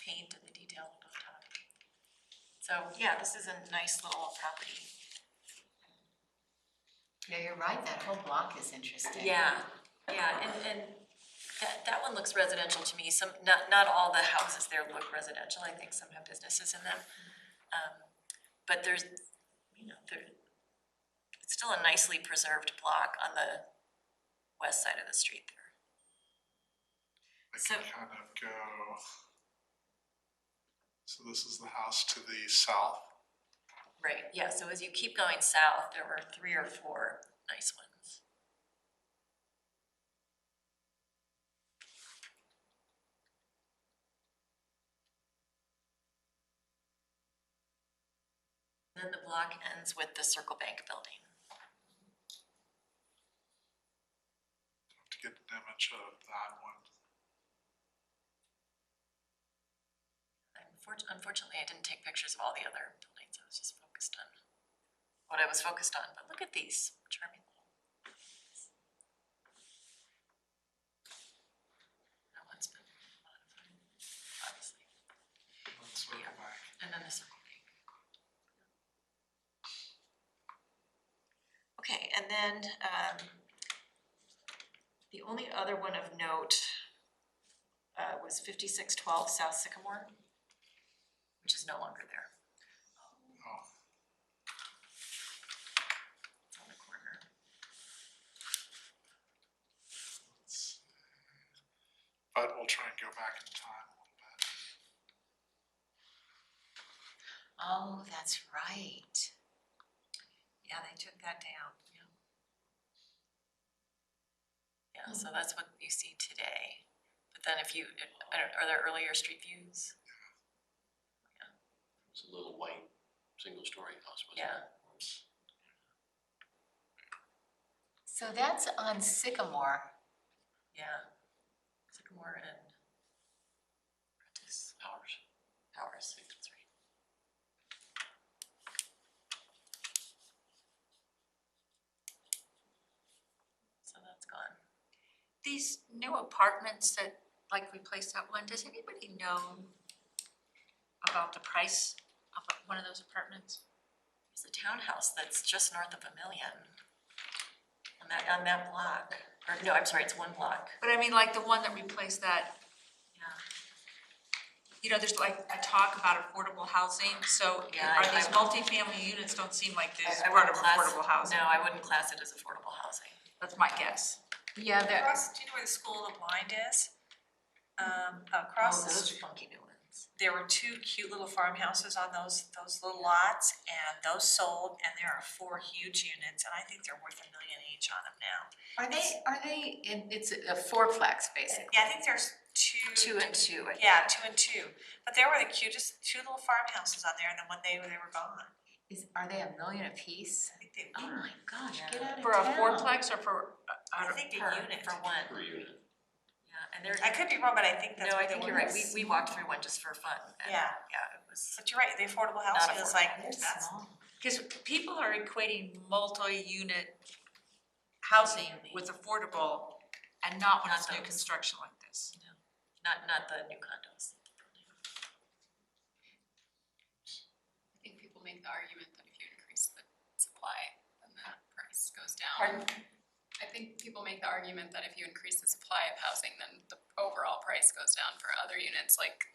Speaker 6: paint and the detail on top. So, yeah, this is a nice little property.
Speaker 2: Yeah, you're right, that whole block is interesting.
Speaker 6: Yeah, and that one looks residential to me. Some, not all the houses there look residential. I think some have businesses in them. But there's, it's still a nicely preserved block on the west side of the street there.
Speaker 5: I
Speaker 6: So-
Speaker 5: can kind of go. So this is the house to the south.
Speaker 6: Right, yeah, so as you keep going south, there were 3 or 4 nice ones. Then the block ends with the Circle Bank building.
Speaker 5: To get an image of that one.
Speaker 6: Unfortunately, I didn't take pictures of all the other buildings, I was just focused on what I was focused on, but look at these charming little. That one's been modified, obviously,
Speaker 5: Let's circle back.
Speaker 6: and then the Circle Bank. Okay, and then, the only other one of note, was 5612 South Sycamore, which is no longer there.
Speaker 5: Oh,
Speaker 6: It's on the corner.
Speaker 5: let's see. But we'll try and go back in time a little bit.
Speaker 2: Oh, that's right.
Speaker 3: Yeah, they took that down.
Speaker 6: Yeah, so that's what you see today. But then if you, are there earlier street views?
Speaker 1: It's a little white, single-story house, wasn't it?
Speaker 6: Yeah.
Speaker 2: So that's on Sycamore.
Speaker 6: Yeah. Sycamore and Prentice. Powers, that's right. So that's gone.
Speaker 4: These new apartments that, like replaced that one, does anybody know about the price of one of those apartments?
Speaker 6: There's a townhouse that's just north of $1 million. On that block, or no, I'm sorry, it's one block,
Speaker 4: But I mean, like the one that replaced that,
Speaker 6: yeah.
Speaker 4: you know, there's like a talk about affordable housing, so
Speaker 6: Yeah,
Speaker 4: are these
Speaker 6: I-
Speaker 4: multifamily units don't seem like this
Speaker 6: I
Speaker 4: part of
Speaker 6: wouldn't class-
Speaker 4: affordable housing.
Speaker 6: No, I wouldn't class it as affordable housing.
Speaker 4: That's my guess.
Speaker 2: Yeah, there,
Speaker 3: Across, do you know where the School of the Blind is?
Speaker 6: Oh,
Speaker 3: Across the
Speaker 6: those are funky new ones.
Speaker 3: there were two cute little farmhouses on those little lots, and those sold, and there are 4 huge units, and I think they're worth $1 million each on them now.
Speaker 2: are they in, it's a fourplex basically?
Speaker 3: Yeah, I think there's two.
Speaker 6: 2 and 2, I think.
Speaker 3: Yeah, 2 and 2, but they were the cutest, 2 little farmhouses on there, and then one day they were gone.
Speaker 2: Are they $1 million apiece?
Speaker 3: I think they
Speaker 2: Oh
Speaker 3: were.
Speaker 2: my gosh,
Speaker 6: Yeah.
Speaker 2: get out of
Speaker 4: For a
Speaker 2: town.
Speaker 4: fourplex or for,
Speaker 3: I think a
Speaker 6: Per-
Speaker 3: unit.
Speaker 6: For one,
Speaker 1: Per unit.
Speaker 6: yeah, and they're,
Speaker 3: I could be wrong, but I think that's
Speaker 6: no, I
Speaker 3: what they
Speaker 6: think
Speaker 3: were.
Speaker 6: you're right, we walked through one just for fun, and
Speaker 3: Yeah.
Speaker 6: yeah, it was,
Speaker 3: But you're right, the affordable housing is like,
Speaker 2: They're
Speaker 3: that's,
Speaker 2: small.
Speaker 4: because people are equating multi-unit housing with affordable and not when
Speaker 6: Not
Speaker 4: it's new
Speaker 6: those.
Speaker 4: construction like this.
Speaker 6: not the new condos.
Speaker 7: I think people make the argument that if you increase the supply, then the price goes down.
Speaker 6: Pardon?
Speaker 7: I think people make the argument that if you increase the supply of housing, then the overall price goes down for other units, like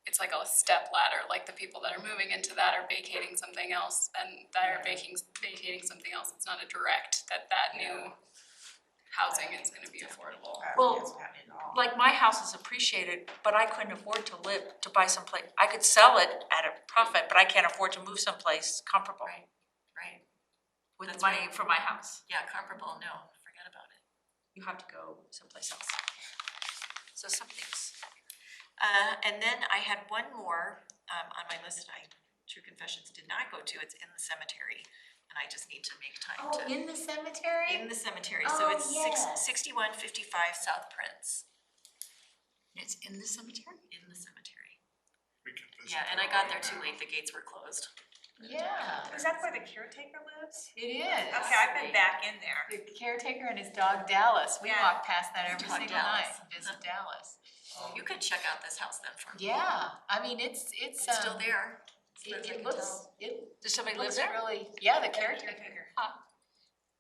Speaker 7: it's like a step ladder, like the people that are moving into that are vacating something else, and that are vacating something else, it's not a direct that new housing is gonna be affordable.
Speaker 4: Well,
Speaker 3: that's happening at all.
Speaker 4: Like my house is appreciated, but I couldn't afford to buy someplace, I could sell it at a profit, but I can't afford to move someplace comparable
Speaker 6: Right, right,
Speaker 4: with the
Speaker 6: That's
Speaker 4: money
Speaker 6: right.
Speaker 4: for my house.
Speaker 6: yeah, comparable, no, forget about it.
Speaker 4: You have to go someplace else. So some things.
Speaker 6: And then I had one more, on my list that I, True Confessions, did not go to, it's in the cemetery, and I just need to make time
Speaker 2: Oh,
Speaker 6: to.
Speaker 2: in the cemetery?
Speaker 6: In the cemetery, so
Speaker 2: Oh,
Speaker 6: it's
Speaker 2: yes.
Speaker 6: 6155 South Prince,
Speaker 4: It's in the cemetery?
Speaker 6: in the cemetery.
Speaker 5: We can visit.
Speaker 6: Yeah, and I got there too late, the gates were closed.
Speaker 2: Yeah,
Speaker 3: Is that where the caretaker lives?
Speaker 2: it is.
Speaker 3: Okay, I've been back in there.
Speaker 2: The caretaker and his dog Dallas, we
Speaker 3: Yeah.
Speaker 2: walk past that every
Speaker 6: Dog
Speaker 2: single night,
Speaker 6: Dallas.
Speaker 2: and visit Dallas.
Speaker 6: You could check out this house then for me.
Speaker 2: Yeah, I mean, it's,
Speaker 6: It's still there. As far as I
Speaker 2: it
Speaker 6: can
Speaker 2: looks,
Speaker 6: tell.
Speaker 2: it
Speaker 4: Does somebody live
Speaker 2: looks
Speaker 4: there?
Speaker 2: really, yeah, the caretaker.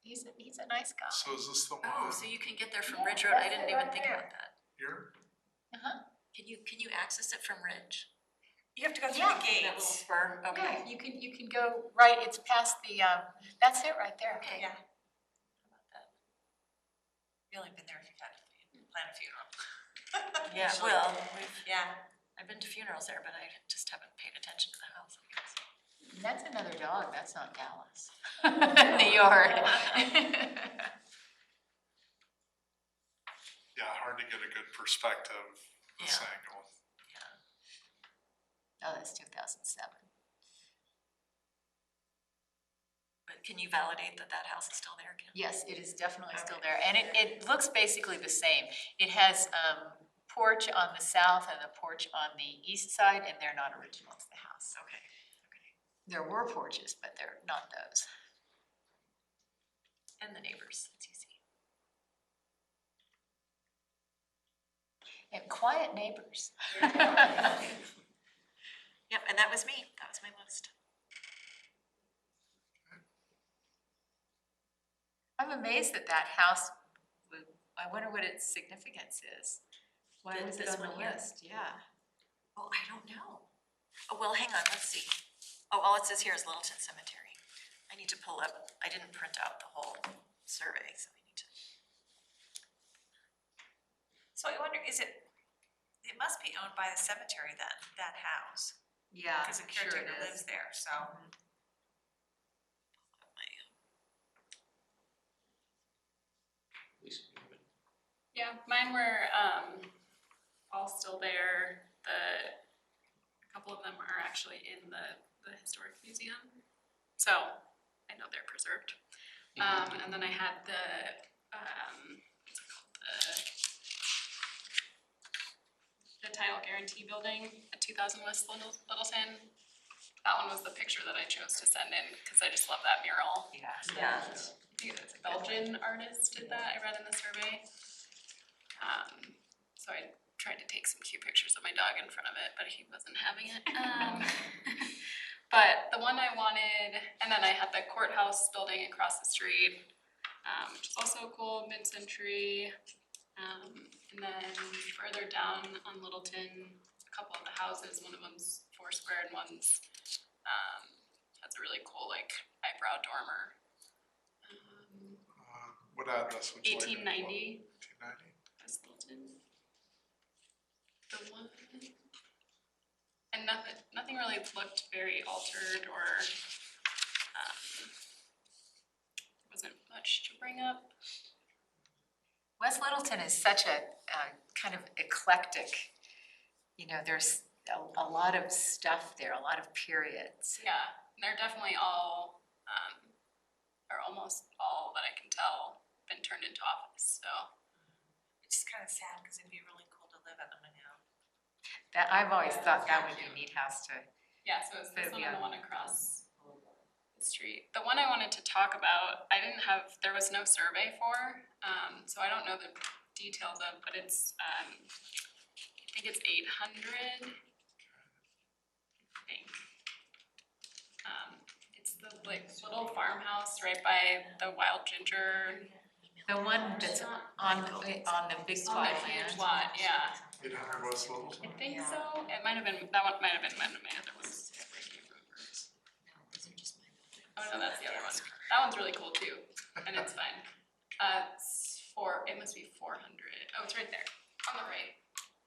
Speaker 2: He's a nice guy.
Speaker 5: So is this the
Speaker 6: Oh,
Speaker 5: one
Speaker 6: so you can get there from
Speaker 2: Yeah,
Speaker 6: Ridge Road, I
Speaker 2: that's
Speaker 6: didn't
Speaker 2: it
Speaker 6: even
Speaker 2: right
Speaker 6: think
Speaker 2: there.
Speaker 6: about that.
Speaker 5: here?
Speaker 6: Can you access it from Ridge?
Speaker 3: You have to go through
Speaker 2: Yeah.
Speaker 3: the
Speaker 6: That little
Speaker 3: gates.
Speaker 6: spur, okay.
Speaker 2: Yeah, you can go, right, it's past the, that's it right there.
Speaker 6: Okay.
Speaker 3: Yeah.
Speaker 6: How about that?
Speaker 3: You've only been there if you've had to plan a funeral.
Speaker 6: Yeah,
Speaker 3: Usually.
Speaker 6: well,
Speaker 3: Yeah.
Speaker 6: I've been to funerals there, but I just haven't paid attention to the house, I guess.
Speaker 2: That's another dog, that's not Dallas. In the yard.
Speaker 5: Yeah, hard to get a good perspective, this
Speaker 6: Yeah.
Speaker 5: angle.
Speaker 2: Oh, that's 2007.
Speaker 6: But can you validate that that house is still there, Kim?
Speaker 2: Yes, it is definitely still there, and it looks basically the same. It has, porch on the south and a porch on the east side, and they're not original to the house.
Speaker 6: Okay.
Speaker 2: There were porches, but they're not those.
Speaker 6: And the neighbors, it's easy.
Speaker 2: And quiet neighbors.
Speaker 6: Yep, and that was me, that was my list.
Speaker 2: I'm amazed that that house, I wonder what its significance is. Why was it
Speaker 6: This
Speaker 2: on the
Speaker 6: one here?
Speaker 2: list? Yeah.
Speaker 6: Oh, I don't know. Oh, well, hang on, let's see. Oh, all it says here is Littleton Cemetery. I need to pull up, I didn't print out the whole survey, so I need to.
Speaker 3: So I wonder, it must be owned by the cemetery then, that house,
Speaker 2: Yeah,
Speaker 3: because the
Speaker 2: sure it
Speaker 3: caretaker
Speaker 2: is.
Speaker 3: lives there, so.
Speaker 1: Lisa, you have it?
Speaker 7: Yeah, mine were all still there. A couple of them are actually in the historic museum. So I know they're preserved. And then I had what's it called? The title guarantee building at 2000 West Littleton. That one was the picture that I chose to send in because I just love that mural.
Speaker 6: Yeah.
Speaker 7: I think it's a Belgian artist did that, I read in the survey. So I tried to take some cute pictures of my dog in front of it, but he wasn't having it. But the one I wanted, and then I had the courthouse building across the street, which is also cool, mid-century. And then further down on Littleton, a couple of the houses, one of them's 4 square and one's, has a really cool like eyebrow dormer.
Speaker 5: What address would you like?
Speaker 7: 1890
Speaker 5: 1890.
Speaker 7: West Littleton. The one, and nothing really looked very altered or, wasn't much to bring up.
Speaker 2: West Littleton is such a kind of eclectic, you know, there's a lot of stuff there, a lot of periods.
Speaker 7: Yeah, they're definitely all, or almost all that I can tell, been turned into office, so.
Speaker 3: It's just kinda sad, cause it'd be really cool to live in them now.
Speaker 2: That, I've always thought that would be a neat house to,
Speaker 7: Yeah, so it's this
Speaker 2: But,
Speaker 7: one
Speaker 2: yeah.
Speaker 7: and the one across the street. The one I wanted to talk about, I didn't have, there was no survey for, so I don't know the details of, but it's, I think it's 800. I think. It's the like little farmhouse right by the wild ginger,
Speaker 2: the one that's on the big
Speaker 7: on
Speaker 2: plot
Speaker 7: the
Speaker 2: land.
Speaker 7: huge lot, yeah.
Speaker 5: 800 West Littleton.
Speaker 7: I think so, it might have been, that one might have been one of my other ones. Oh no, that's the other one. That one's really cool too, and it's fine. It must be 400. Oh, it's right there, on the right,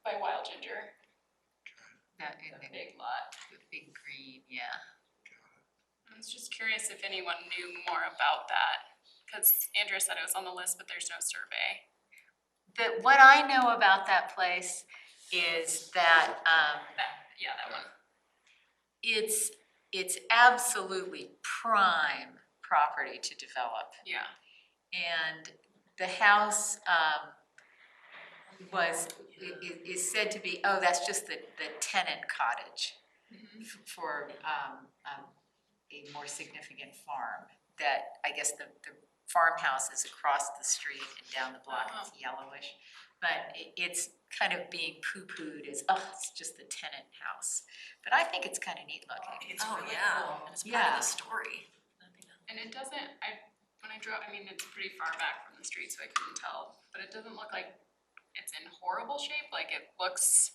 Speaker 7: by Wild Ginger,
Speaker 2: That in
Speaker 7: the
Speaker 2: the
Speaker 7: big lot.
Speaker 2: big green, yeah.
Speaker 7: I was just curious if anyone knew more about that, cause Andrea said it was on the list, but there's no survey.
Speaker 2: What I know about that place is that,
Speaker 7: That one.
Speaker 2: it's absolutely prime property to develop.
Speaker 7: Yeah,
Speaker 2: And the house, is said to be, oh, that's just the tenant cottage for, a more significant farm. That, I guess the farmhouse is across the street and down the block, it's yellowish. But it's kind of being poo-pooed as, oh, it's just the tenant house. But I think it's kind of neat looking.
Speaker 3: It's
Speaker 6: Oh,
Speaker 3: really
Speaker 6: yeah,
Speaker 3: cool.
Speaker 6: and it's part of the story.
Speaker 7: and it doesn't, when I drove, I mean, it's pretty far back from the street, so I couldn't tell, but it doesn't look like it's in horrible shape, like it looks,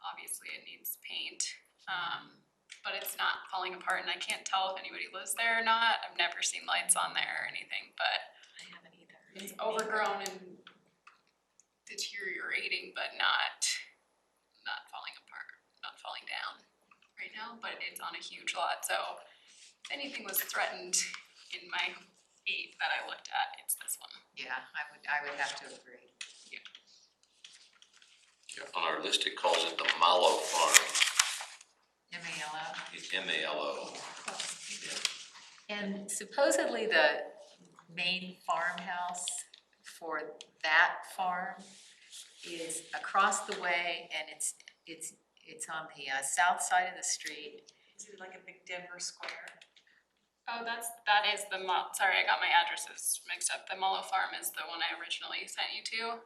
Speaker 7: obviously it needs paint. But it's not falling apart, and I can't tell if anybody lives there or not, I've never seen lights on there or anything, but
Speaker 6: I haven't either.
Speaker 7: it's overgrown and deteriorating, but not falling apart, not falling down right now, but it's on a huge lot, so if anything was threatened in my 8 that I looked at, it's this one.
Speaker 2: Yeah, I would have to agree.
Speaker 1: Yeah, on our list, it calls it the Mallow Farm,
Speaker 2: M-A-L-O.
Speaker 1: M-A-L-O.
Speaker 2: And supposedly the main farmhouse for that farm is across the way, and it's on the south side of the street.
Speaker 3: Is it like a big Denver square?
Speaker 7: Oh, that is the sorry, I got my addresses mixed up. The Mullow Farm is the one I originally sent you to.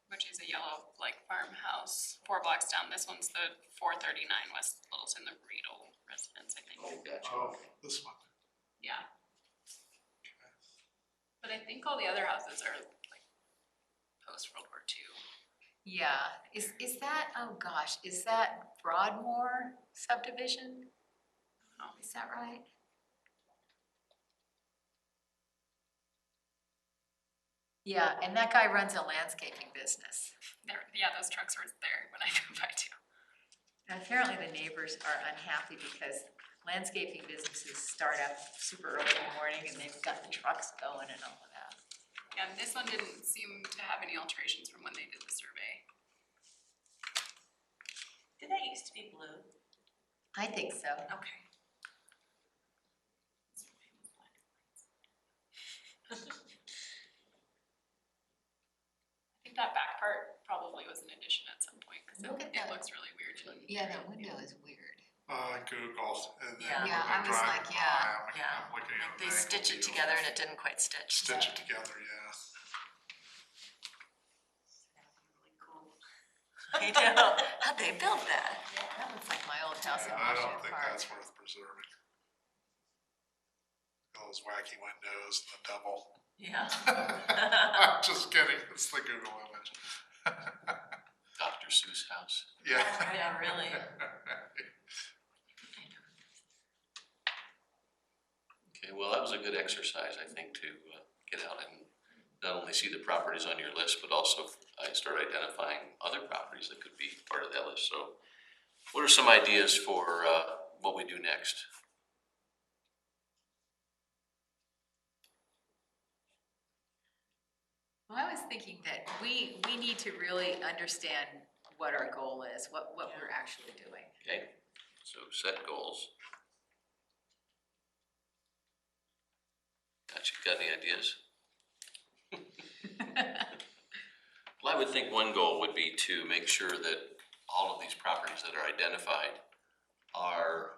Speaker 7: Which is a yellow like farmhouse, 4 blocks down. This one's the 439 West Littleton, the Riedel residence, I think.
Speaker 1: Oh, gotcha.
Speaker 5: Oh, this one.
Speaker 7: Yeah. But I think all the other houses are like post World War II.
Speaker 2: Yeah, is that, oh gosh, is that Broadmoor subdivision?
Speaker 7: Oh.
Speaker 2: Is that right? Yeah, and that guy runs a landscaping business.
Speaker 7: Yeah, those trucks were there when I drove by too.
Speaker 2: And apparently the neighbors are unhappy because landscaping businesses start up super early in the morning and they've got the trucks going and all of that.
Speaker 7: Yeah, and this one didn't seem to have any alterations from when they did the survey.
Speaker 3: Did that used to be blue?
Speaker 2: I think so.
Speaker 3: Okay.
Speaker 7: I think that back part probably was an addition at some point, cause
Speaker 2: Look at
Speaker 7: it
Speaker 2: that.
Speaker 7: looks really weird.
Speaker 2: Yeah, that window is weird.
Speaker 5: Google, and then
Speaker 6: Yeah.
Speaker 5: when
Speaker 2: Yeah, I
Speaker 5: I'm
Speaker 2: was
Speaker 5: driving
Speaker 2: like, yeah,
Speaker 5: by,
Speaker 6: yeah.
Speaker 5: I'm looking at
Speaker 6: They
Speaker 5: an
Speaker 6: stitch
Speaker 5: angle
Speaker 6: it
Speaker 5: view.
Speaker 6: together and it didn't quite stitch.
Speaker 5: Stitch it together, yeah.
Speaker 3: That'd be really cool.
Speaker 6: You know, how'd they build that?
Speaker 2: That looks like my old house in
Speaker 5: I don't
Speaker 2: Washington
Speaker 5: think
Speaker 2: Park.
Speaker 5: that's worth preserving. Those wacky windows and the double.
Speaker 6: Yeah.
Speaker 5: I'm just kidding, it's the Google image.
Speaker 1: Dr. Seuss house.
Speaker 5: Yeah.
Speaker 6: Yeah, really.
Speaker 1: Okay, well, that was a good exercise, I think, to get out and not only see the properties on your list, but also start identifying other properties that could be part of that list. So what are some ideas for what we do next?
Speaker 2: Well, I was thinking that we need to really understand what our goal is, what we're actually doing.
Speaker 1: Okay, so set goals. Got any ideas? Well, I would think one goal would be to make sure that all of these properties that are identified are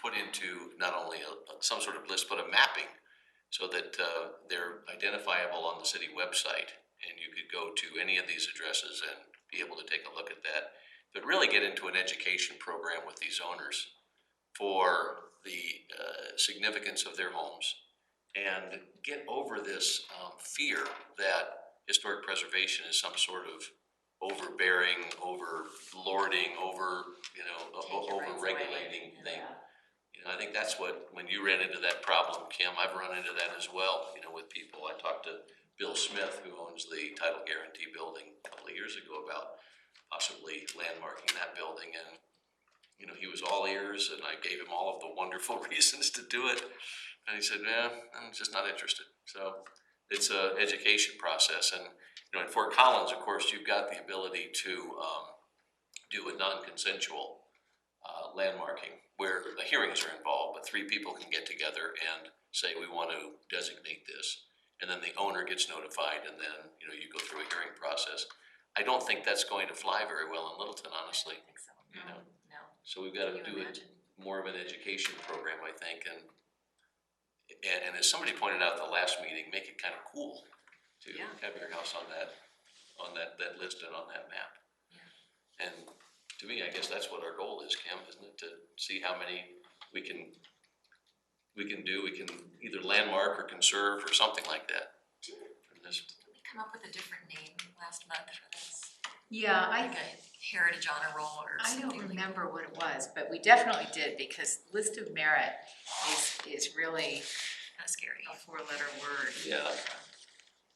Speaker 1: put into not only some sort of list, but a mapping so that they're identifiable on the city website, and you could go to any of these addresses and be able to take a look at that. But really get into an education program with these owners for the significance of their homes, and get over this fear that historic preservation is some sort of overbearing, over-lording, over-regulating thing. You know, I think that's what, when you ran into that problem, Kim, I've run into that as well, with people. I talked to Bill Smith, who owns the Title Guarantee building a couple of years ago, about possibly landmarking that building, and he was all ears, and I gave him all of the wonderful reasons to do it. And he said, "Nah, I'm just not interested." So it's a education process. And, in Fort Collins, of course, you've got the ability to do a non-consensual landmarking where the hearings are involved, but 3 people can get together and say, we want to designate this. And then the owner gets notified, and then, you go through a hearing process. I don't think that's going to fly very well in Littleton, honestly.
Speaker 6: I think so.
Speaker 1: No.
Speaker 6: No.
Speaker 1: So we've got to
Speaker 6: Can you
Speaker 1: do it
Speaker 6: imagine?
Speaker 1: more of an education program, I think, and as somebody pointed out at the last meeting, make it kind of cool to
Speaker 6: Yeah.
Speaker 1: have your house on that list and on that map.
Speaker 6: Yeah.
Speaker 1: And to me, I guess that's what our goal is, Kim, isn't it? To see how many we can do. We can either landmark or conserve or something like that. From this.
Speaker 6: Did we come up with a different name last month for this?
Speaker 2: Yeah,
Speaker 6: Like a heritage honor roll or
Speaker 2: I
Speaker 6: something?
Speaker 2: don't remember what it was, but we definitely did, because list of merit is really
Speaker 6: Kind of scary.
Speaker 2: a 4-letter word.
Speaker 1: Yeah.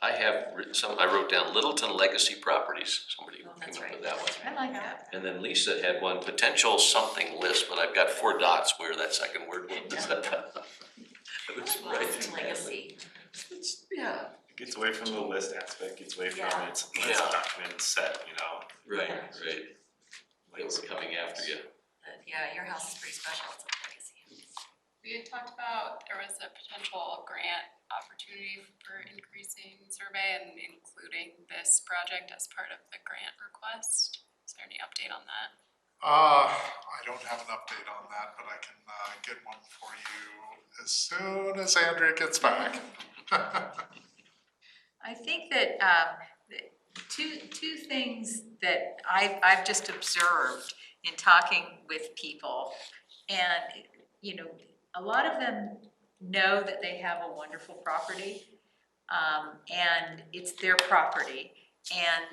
Speaker 1: I have I wrote down Littleton Legacy Properties. Somebody
Speaker 6: Oh,
Speaker 1: came
Speaker 6: that's
Speaker 1: up
Speaker 6: right.
Speaker 1: with that one.
Speaker 2: I like that.
Speaker 1: And then Lisa had one, potential something list, but I've got 4 dots where that second word was. It was right
Speaker 6: Lost
Speaker 1: in
Speaker 6: legacy.
Speaker 1: Yeah,
Speaker 8: Gets away from the list aspect, gets away from
Speaker 6: Yeah.
Speaker 8: its
Speaker 1: Yeah.
Speaker 8: document set,
Speaker 1: right.
Speaker 8: Like
Speaker 1: They were coming after you.
Speaker 6: But yeah, your house is pretty special, it's a legacy.
Speaker 7: We had talked about there was a potential grant opportunity for increasing survey and including this project as part of the grant request. Is there any update on that?
Speaker 5: I don't have an update on that, but I can get one for you as soon as Andrea gets back.
Speaker 2: I think that two things that I've just observed in talking with people, and a lot of them know that they have a wonderful property, and it's their property, and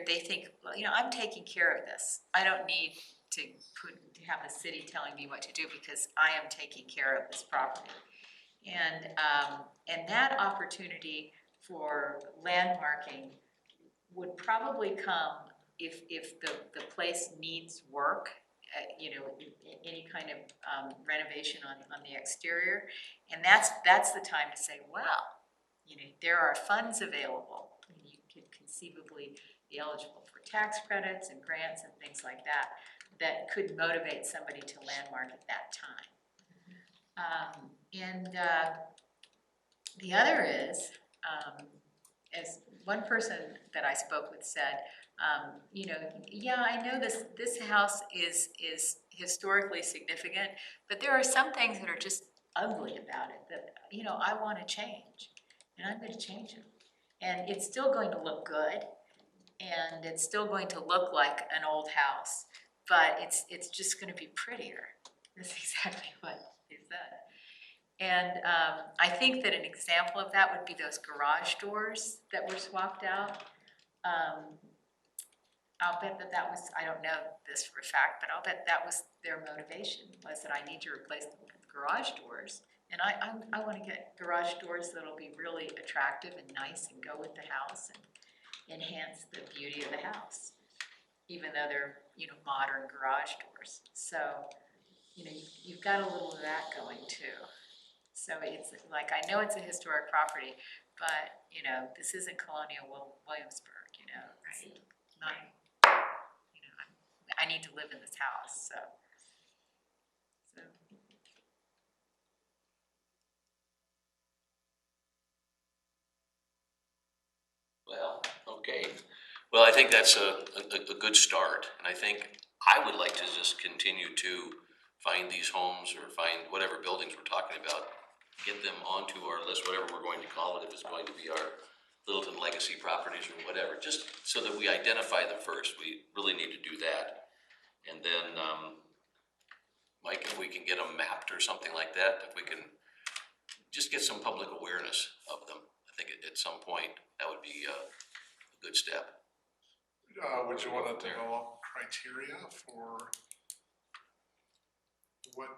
Speaker 2: they think, well, I'm taking care of this. I don't need to have the city telling me what to do, because I am taking care of this property. And that opportunity for landmarking would probably come if the place needs work, any kind of renovation on the exterior. And that's the time to say, well, there are funds available. You could conceivably be eligible for tax credits and grants and things like that could motivate somebody to landmark at that time. The other is, as one person that I spoke with said, yeah, I know this house is historically significant, but there are some things that are just ugly about it that, I want to change, and I'm going to change them. And it's still going to look good, and it's still going to look like an old house, but it's just gonna be prettier. That's exactly what he said. And I think that an example of that would be those garage doors that were swapped out. I'll bet that was, I don't know this for a fact, but I'll bet that was their motivation, was that I need to replace the garage doors. And I wanna get garage doors that'll be really attractive and nice and go with the house and enhance the beauty of the house, even though they're, modern garage doors. So, you've got a little of that going too. So it's like, I know it's a historic property, but, this isn't Colonial Williamsburg, it's
Speaker 6: Right.
Speaker 2: not, I need to live in this house, so.
Speaker 1: Well, okay. Well, I think that's a good start, and I think I would like to just continue to find these homes or find whatever buildings we're talking about, get them onto our list, whatever we're going to call it, if it's going to be our Littleton Legacy Properties or whatever, just so that we identify them first. We really need to do that. And then, Mike, if we can get them mapped or something like that, if we can just get some public awareness of them, I think at some point, that would be a good step.
Speaker 5: Would you wanna develop criteria for what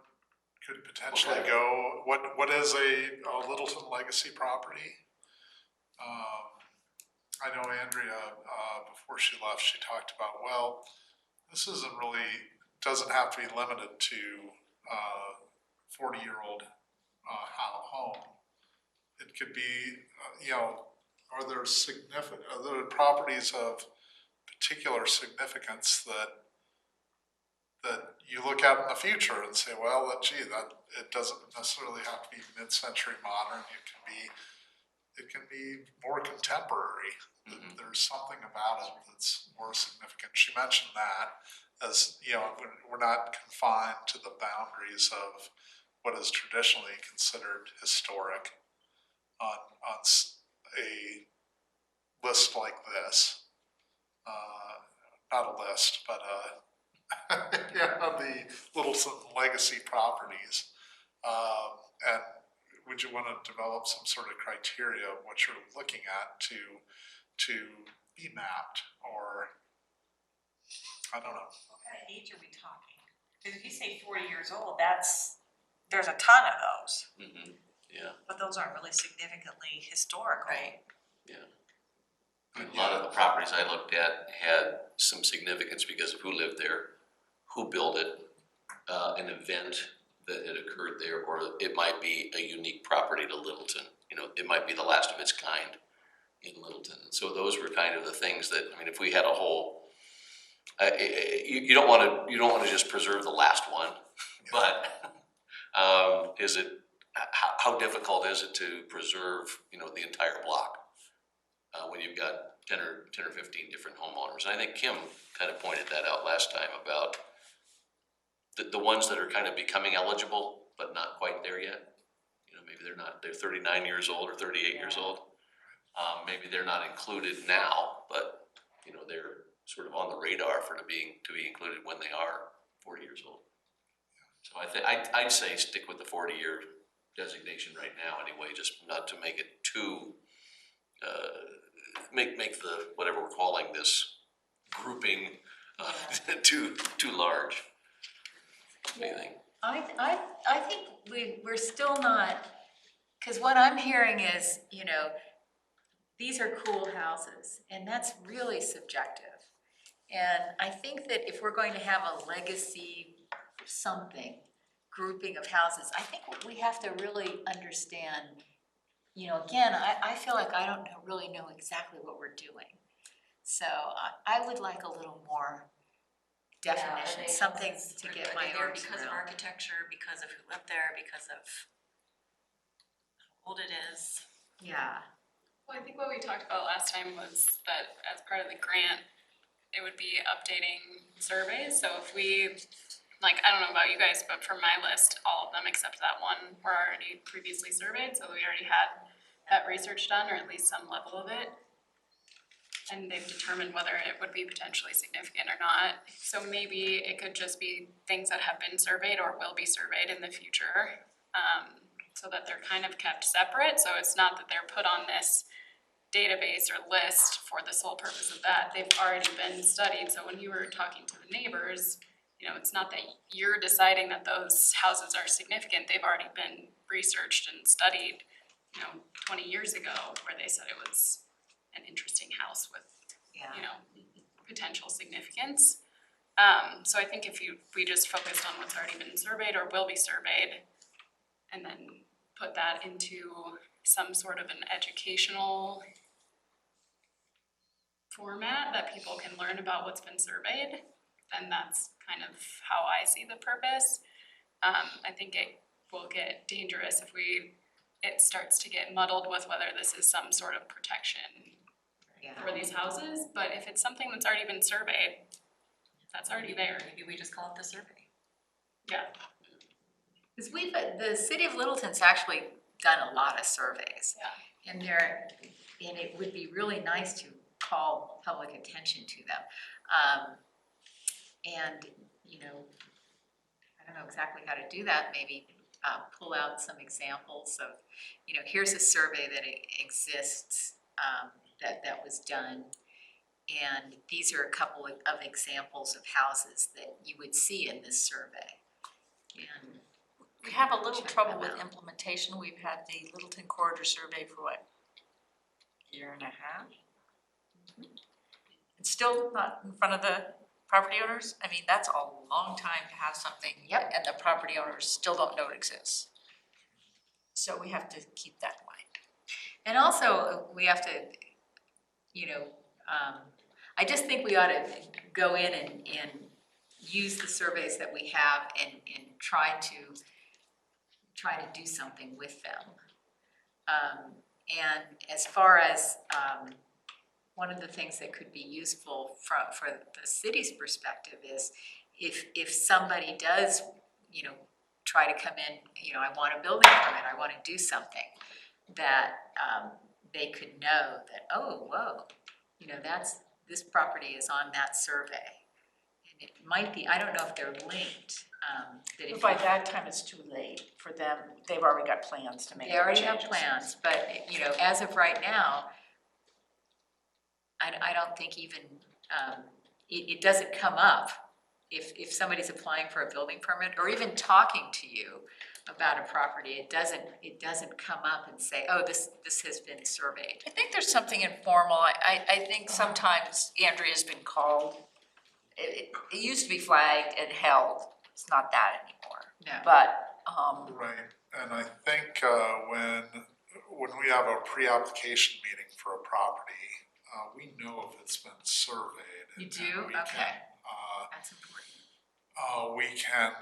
Speaker 5: could potentially
Speaker 1: Okay.
Speaker 5: go, what is a Littleton legacy property? I know Andrea, before she left, she talked about, well, this isn't really, doesn't have to be limited to 40-year-old home. It could be, are there properties of particular significance that you look at in the future and say, well, that it doesn't necessarily have to be mid-century modern. It can be more contemporary.
Speaker 1: Mhm.
Speaker 5: There's something about it that's more significant. She mentioned that as, we're not confined to the boundaries of what is traditionally considered historic on a list like this. Not a list, but the Littleton legacy properties. And would you want to develop some sort of criteria of what you're looking at to be mapped, or I don't know.
Speaker 3: What kind of age are we talking? Because if you say 40 years old, there's a ton of those,
Speaker 1: Mm-hmm. Yeah,
Speaker 3: but those aren't really significantly historical.
Speaker 6: Right.
Speaker 1: yeah. A lot of the properties I looked at had some significance because of who lived there, who built it, an event that had occurred there, or it might be a unique property to Littleton. It might be the last of its kind in Littleton. So those were kind of the things that, if we had a whole, you don't want to just preserve the last one, but how difficult is it to preserve, the entire block? When you've got 10 or 15 different homeowners. And I think Kim kind of pointed that out last time about the ones that are kind of becoming eligible, but not quite there yet. Maybe they're 39 years old or 38 years old. Maybe they're not included now, but, they're sort of on the radar to be included when they are 40 years old. So I'd say stick with the 40-year designation right now anyway, just not to make it too, make the, whatever we're calling this grouping, too large. What do you think?
Speaker 2: I think we're still not, because what I'm hearing is, these are cool houses, and that's really subjective. And I think that if we're going to have a legacy something, grouping of houses, I think we have to really understand, again, I feel like I don't really know exactly what we're doing. So I would like a little more definition, something to get my
Speaker 6: Are they there
Speaker 2: arms
Speaker 6: because of
Speaker 2: around.
Speaker 6: architecture, because of who lived there, because of how old it is?
Speaker 2: Yeah,
Speaker 7: Well, I think what we talked about last time was that as part of the grant, it would be updating surveys, so if we, I don't know about you guys, but for my list, all of them except that one were already previously surveyed, so we already had that research done, or at least some level of it. and they've determined whether it would be potentially significant or not. So maybe it could just be things that have been surveyed or will be surveyed in the future, so that they're kind of kept separate, so it's not that they're put on this database or list for the sole purpose of that, they've already been studied, so when you were talking to the neighbors, you know, it's not that you're deciding that those houses are significant, they've already been researched and studied, you know, 20 years ago, where they said it was an interesting house with, you know, potential significance. So I think if we just focused on what's already been surveyed or will be surveyed, and then put that into some sort of an educational format that people can learn about what's been surveyed, then that's kind of how I see the purpose. I think it will get dangerous if it starts to get muddled with whether this is some sort of protection for these houses, but if it's something that's already been surveyed, that's already there.
Speaker 6: Maybe we just call it the survey.
Speaker 7: Yeah.
Speaker 2: Because the city of Littleton's actually done a lot of surveys.
Speaker 7: Yeah.
Speaker 2: And it would be really nice to call public attention to them. And, you know, I don't know exactly how to do that, maybe pull out some examples of, you know, here's a survey that exists, that was done. And these are a couple of examples of houses that you would see in this survey. And
Speaker 9: We have a little
Speaker 2: check
Speaker 9: trouble
Speaker 2: them
Speaker 9: with
Speaker 2: out.
Speaker 9: implementation. We've had the Littleton Corridor Survey for what? Year and a half? It's still not in front of the property owners? I mean, that's a long time to have something.
Speaker 2: Yep.
Speaker 9: And the property owners still don't know it exists. So we have to keep that in mind.
Speaker 2: And also, we have to, you know, I just think we ought to go in and use the surveys that we have and try to do something with them. And as far as, one of the things that could be useful for the city's perspective is if somebody does, you know, try to come in, you know, I want a building permit, I want to do something, that they could know that, oh, whoa, you know, this property is on that survey. And it might be, I don't know if they're linked, that if
Speaker 9: But by that time, it's too late for them. They've already got plans to make
Speaker 2: they already have
Speaker 9: changes.
Speaker 2: plans, but, you know, as of right now, I don't think even, it doesn't come up if somebody's applying for a building permit or even talking to you about a property, it doesn't come up and say, oh, this has been surveyed.
Speaker 9: I think there's something informal. I think sometimes Andrea's been called. It used to be flagged and held. It's not that anymore.
Speaker 2: No.
Speaker 9: But,
Speaker 5: Right, and I think when we have a pre-application meeting for a property, we know if it's been surveyed.
Speaker 2: You
Speaker 5: and
Speaker 2: do?
Speaker 5: we can,
Speaker 2: Okay. That's important.
Speaker 5: we can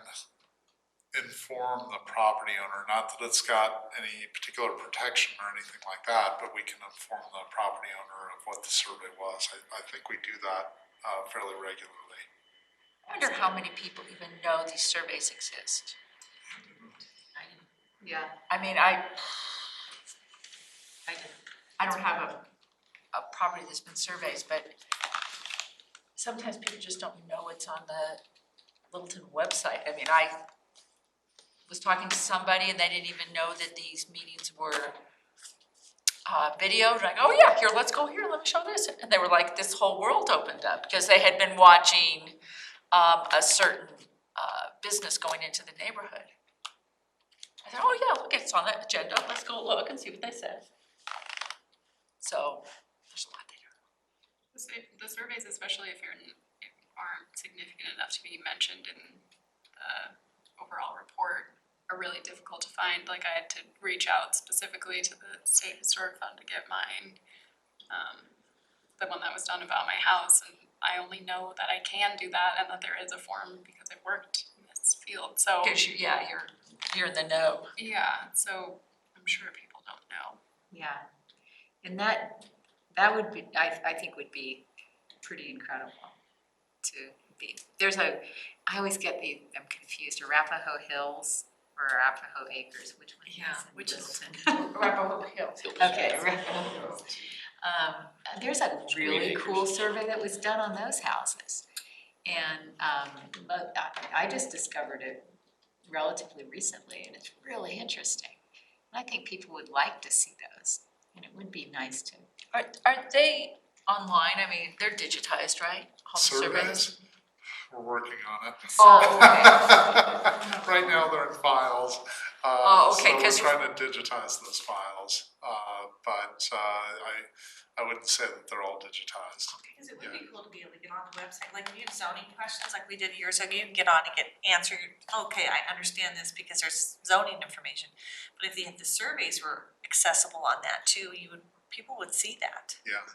Speaker 5: inform the property owner, not that it's got any particular protection or anything like that, but we can inform the property owner of what the survey was. I think we do that fairly regularly.
Speaker 9: I wonder how many people even know these surveys exist.
Speaker 2: Yeah.
Speaker 9: I mean, I don't have a property that's been surveyed, but sometimes people just don't know it's on the Littleton website. I mean, I was talking to somebody and they didn't even know that these meetings were videoed. Like, oh yeah, here, let's go here, let me show this. And they were like, this whole world opened up because they had been watching a certain business going into the neighborhood. I thought, oh yeah, look, it's on the agenda, let's go look and see what they said. So, there's a lot there.
Speaker 7: The surveys, especially if aren't significant enough to be mentioned in the overall report, are really difficult to find. Like, I had to reach out specifically to the State Historic Fund to get mine, the one that was done about my house, and I only know that I can do that and that there is a form because I worked in this field, so.
Speaker 9: Because you're in the know.
Speaker 7: Yeah, so I'm sure people don't know.
Speaker 2: Yeah. And that would be, I think would be pretty incredible to be. I always I'm confused, Arapahoe Hills or Arapahoe Acres, which one is it?
Speaker 6: Yeah, which is-
Speaker 2: Littleton?
Speaker 9: Arapahoe Hills.
Speaker 2: Okay, Arapahoe Hills. There's a really
Speaker 1: acres.
Speaker 2: cool survey that was done on those houses. And, but I just discovered it relatively recently, and it's really interesting. And I think people would like to see those, and it would be nice to.
Speaker 9: Are they online? I mean, they're digitized, right? All the surveys?
Speaker 5: Surveys, we're working on it.
Speaker 9: Oh, okay.
Speaker 5: Right now, they're in files.
Speaker 9: Oh, okay, 'cause-
Speaker 5: So we're trying to digitize those files, but I wouldn't say that they're all digitized.
Speaker 3: Because it would be cool to be able to get on the website, like if you have zoning questions like we did years ago, you can get on and answer, okay, I understand this because there's zoning information. But if the surveys were accessible on that too, people would see that.
Speaker 5: Yeah,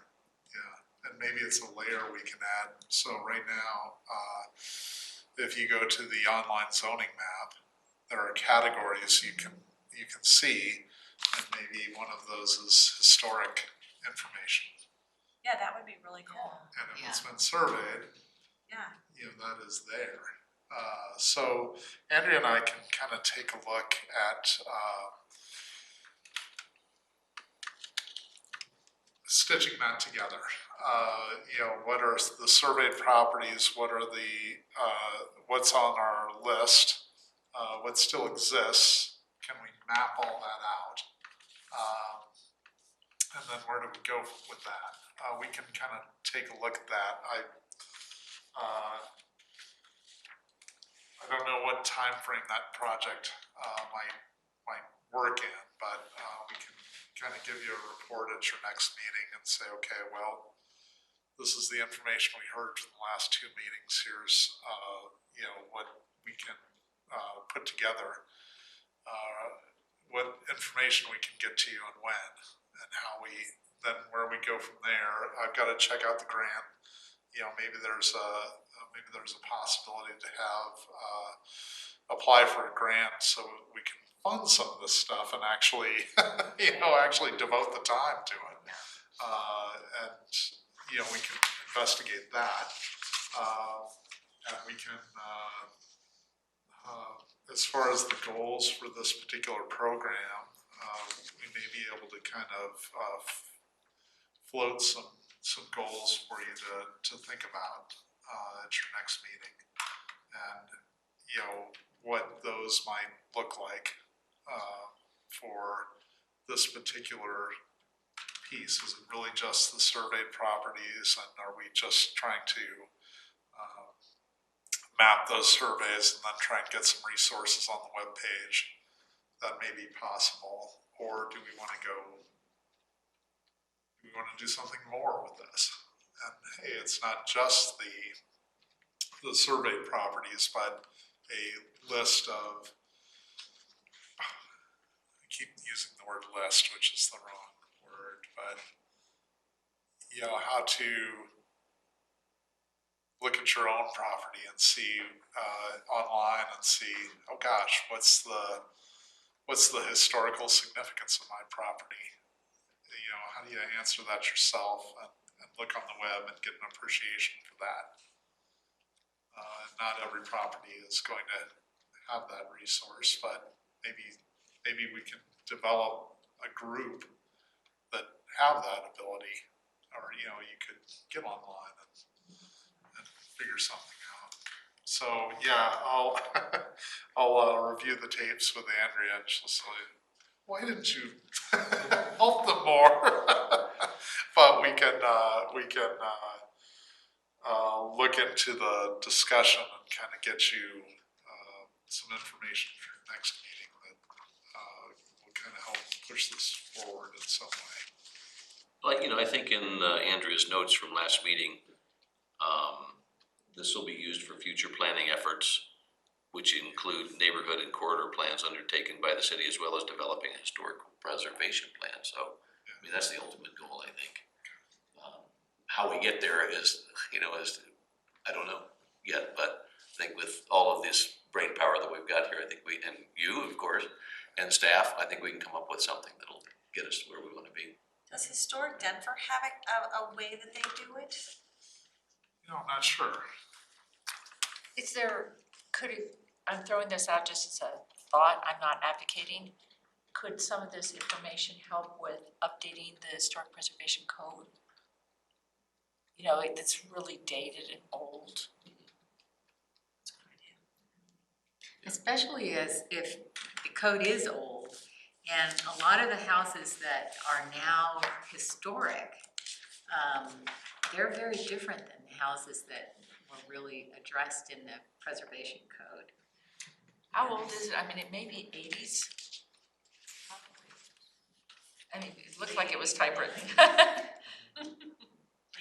Speaker 5: and maybe it's a layer we can add. So right now, if you go to the online zoning map, there are categories you can see, and maybe one of those is historic information.
Speaker 3: Yeah, that would be really cool,
Speaker 5: And if it's been surveyed,
Speaker 3: yeah.
Speaker 5: that is there. So Andrea and I can kind of take a look at stitching that together. What are the surveyed properties? What are what's on our list? What still exists? Can we map all that out? And then where do we go with that? We can kind of take a look at that. I don't know what time frame that project might work in, but we can kind of give you a report at your next meeting and say, okay, well, this is the information we heard from the last two meetings. Here's what we can put together, what information we can get to you and when, and where we go from there. I've got to check out the grant. Maybe there's a possibility to have apply for a grant so we can fund some of this stuff and actually devote the time to it. And we can investigate that, and we can as far as the goals for this particular program, we may be able to kind of float some goals for you to think about at your next meeting, and what those might look like for this particular piece. Is it really just the surveyed properties, and are we just trying to map those surveys and then try and get some resources on the webpage that may be possible, or do we want to do something more with this? And hey, it's not just the surveyed properties, but a list of, I keep using the word list, which is the wrong word, but how to look at your own property and see online and see, oh gosh, what's the historical significance of my property? How do you answer that yourself and look on the web and get an appreciation for that? Not every property is going to have that resource, but maybe we can develop a group that have that ability, or you could get online and figure something out. So yeah, I'll review the tapes with Andrea, and she'll say, why didn't you help them more? But we can look into the discussion and kind of get you some information for your next meeting that will kind of help push this forward in some way.
Speaker 1: Like, I think in Andrea's notes from last meeting, this will be used for future planning efforts, which include neighborhood and corridor plans undertaken by the city, as well as developing a historical preservation plan. So, that's the ultimate goal, I think. How we get there is I don't know yet, but I think with all of this brain power that we've got here, I think and you, of course, and staff, I think we can come up with something that'll get us to where we want to be.
Speaker 3: Does Historic Denver have a way that they do it?
Speaker 5: I'm not sure.
Speaker 9: Is there, I'm throwing this out just as a thought, I'm not advocating, could some of this information help with updating the historic preservation code? You know, it's really dated and old.
Speaker 2: Especially as if the code is old, and a lot of the houses that are now historic, they're very different than the houses that were really addressed in the preservation code.
Speaker 9: How old is it? I mean, it may be 80s. I mean, it looked like it was typewritten.
Speaker 6: Late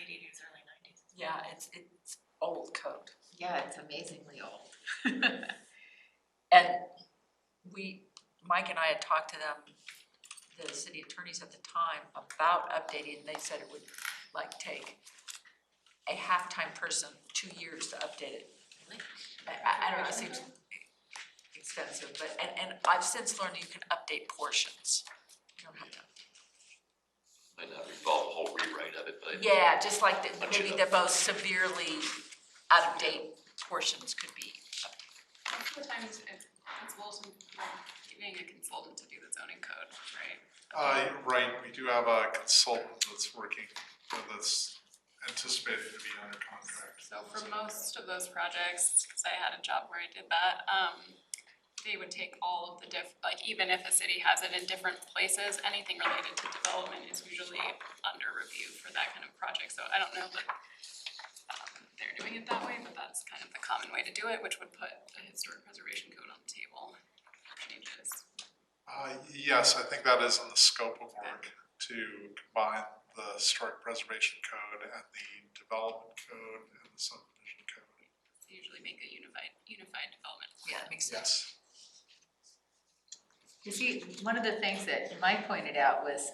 Speaker 6: 80s, early 90s.
Speaker 9: Yeah, it's old code.
Speaker 2: Yeah, it's amazingly old.
Speaker 9: And Mike and I had talked to them, the city attorneys at the time, about updating, and they said it would like take a half-time person 2 years to update it. I don't know, it seems expensive, but, and I've since learned you can update portions. You don't have to.
Speaker 1: Might not involve a whole rewrite of it, but.
Speaker 9: Yeah, just like the,
Speaker 1: Bunch
Speaker 9: maybe
Speaker 1: of
Speaker 9: the most severely out-of-date portions could be updated.
Speaker 7: Most of the times, principals and giving a consultant to do the zoning code, right?
Speaker 5: Right, we do have a consultant that's working, that's anticipated to be under contract.
Speaker 7: So for most of those projects, cause I had a job where I did that, they would take all of the like even if a city has it in different places, anything related to development is usually under review for that kind of project. So I don't know that they're doing it that way, but that's kind of the common way to do it, which would put the historic preservation code on the table for changes.
Speaker 5: Yes, I think that is in the scope of work to combine the historic preservation code and the development code and the subdivision code.
Speaker 7: They usually make a unified development.
Speaker 9: Yeah, it makes sense.
Speaker 5: Yes.
Speaker 2: You see, one of the things that Mike pointed out was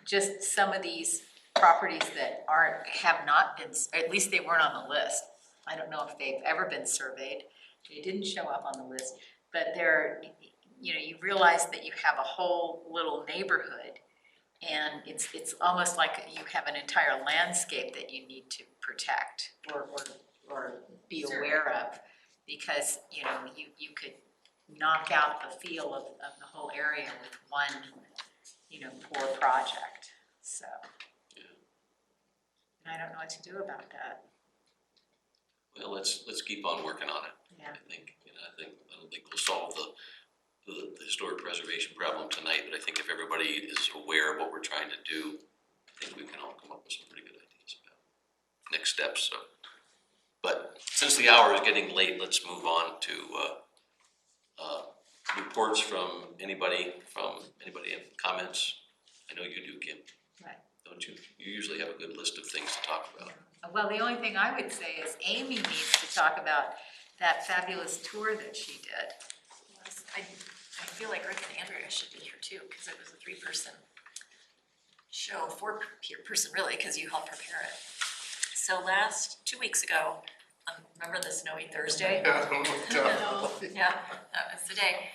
Speaker 2: just some of these properties that have not been, at least they weren't on the list. I don't know if they've ever been surveyed. They didn't show up on the list, but they're, you know, you realize that you have a whole little neighborhood, and it's almost like you have an entire landscape that you need to protect or be aware of, because, you know, you could knock out the feel of the whole area with one, you know, poor project, so. I don't know what to do about that.
Speaker 1: Well, let's keep on working on it.
Speaker 2: Yeah.
Speaker 1: I think, I don't think we'll solve the historic preservation problem tonight, but I think if everybody is aware of what we're trying to do, I think we can all come up with some pretty good ideas about next steps, so. But since the hour is getting late, let's move on to, reports from anybody, have comments? I know you do, Kim.
Speaker 2: Right.
Speaker 1: Don't you? You usually have a good list of things to talk about.
Speaker 2: Well, the only thing I would say is Amy needs to talk about that fabulous tour that she did.
Speaker 6: I feel like Rick and Andrea should be here too, because it was a 3-person show, 4-person really, because you helped prepare it. So 2 weeks ago, remember the snowy Thursday?
Speaker 5: Yeah, definitely.
Speaker 6: Yeah, that was the day.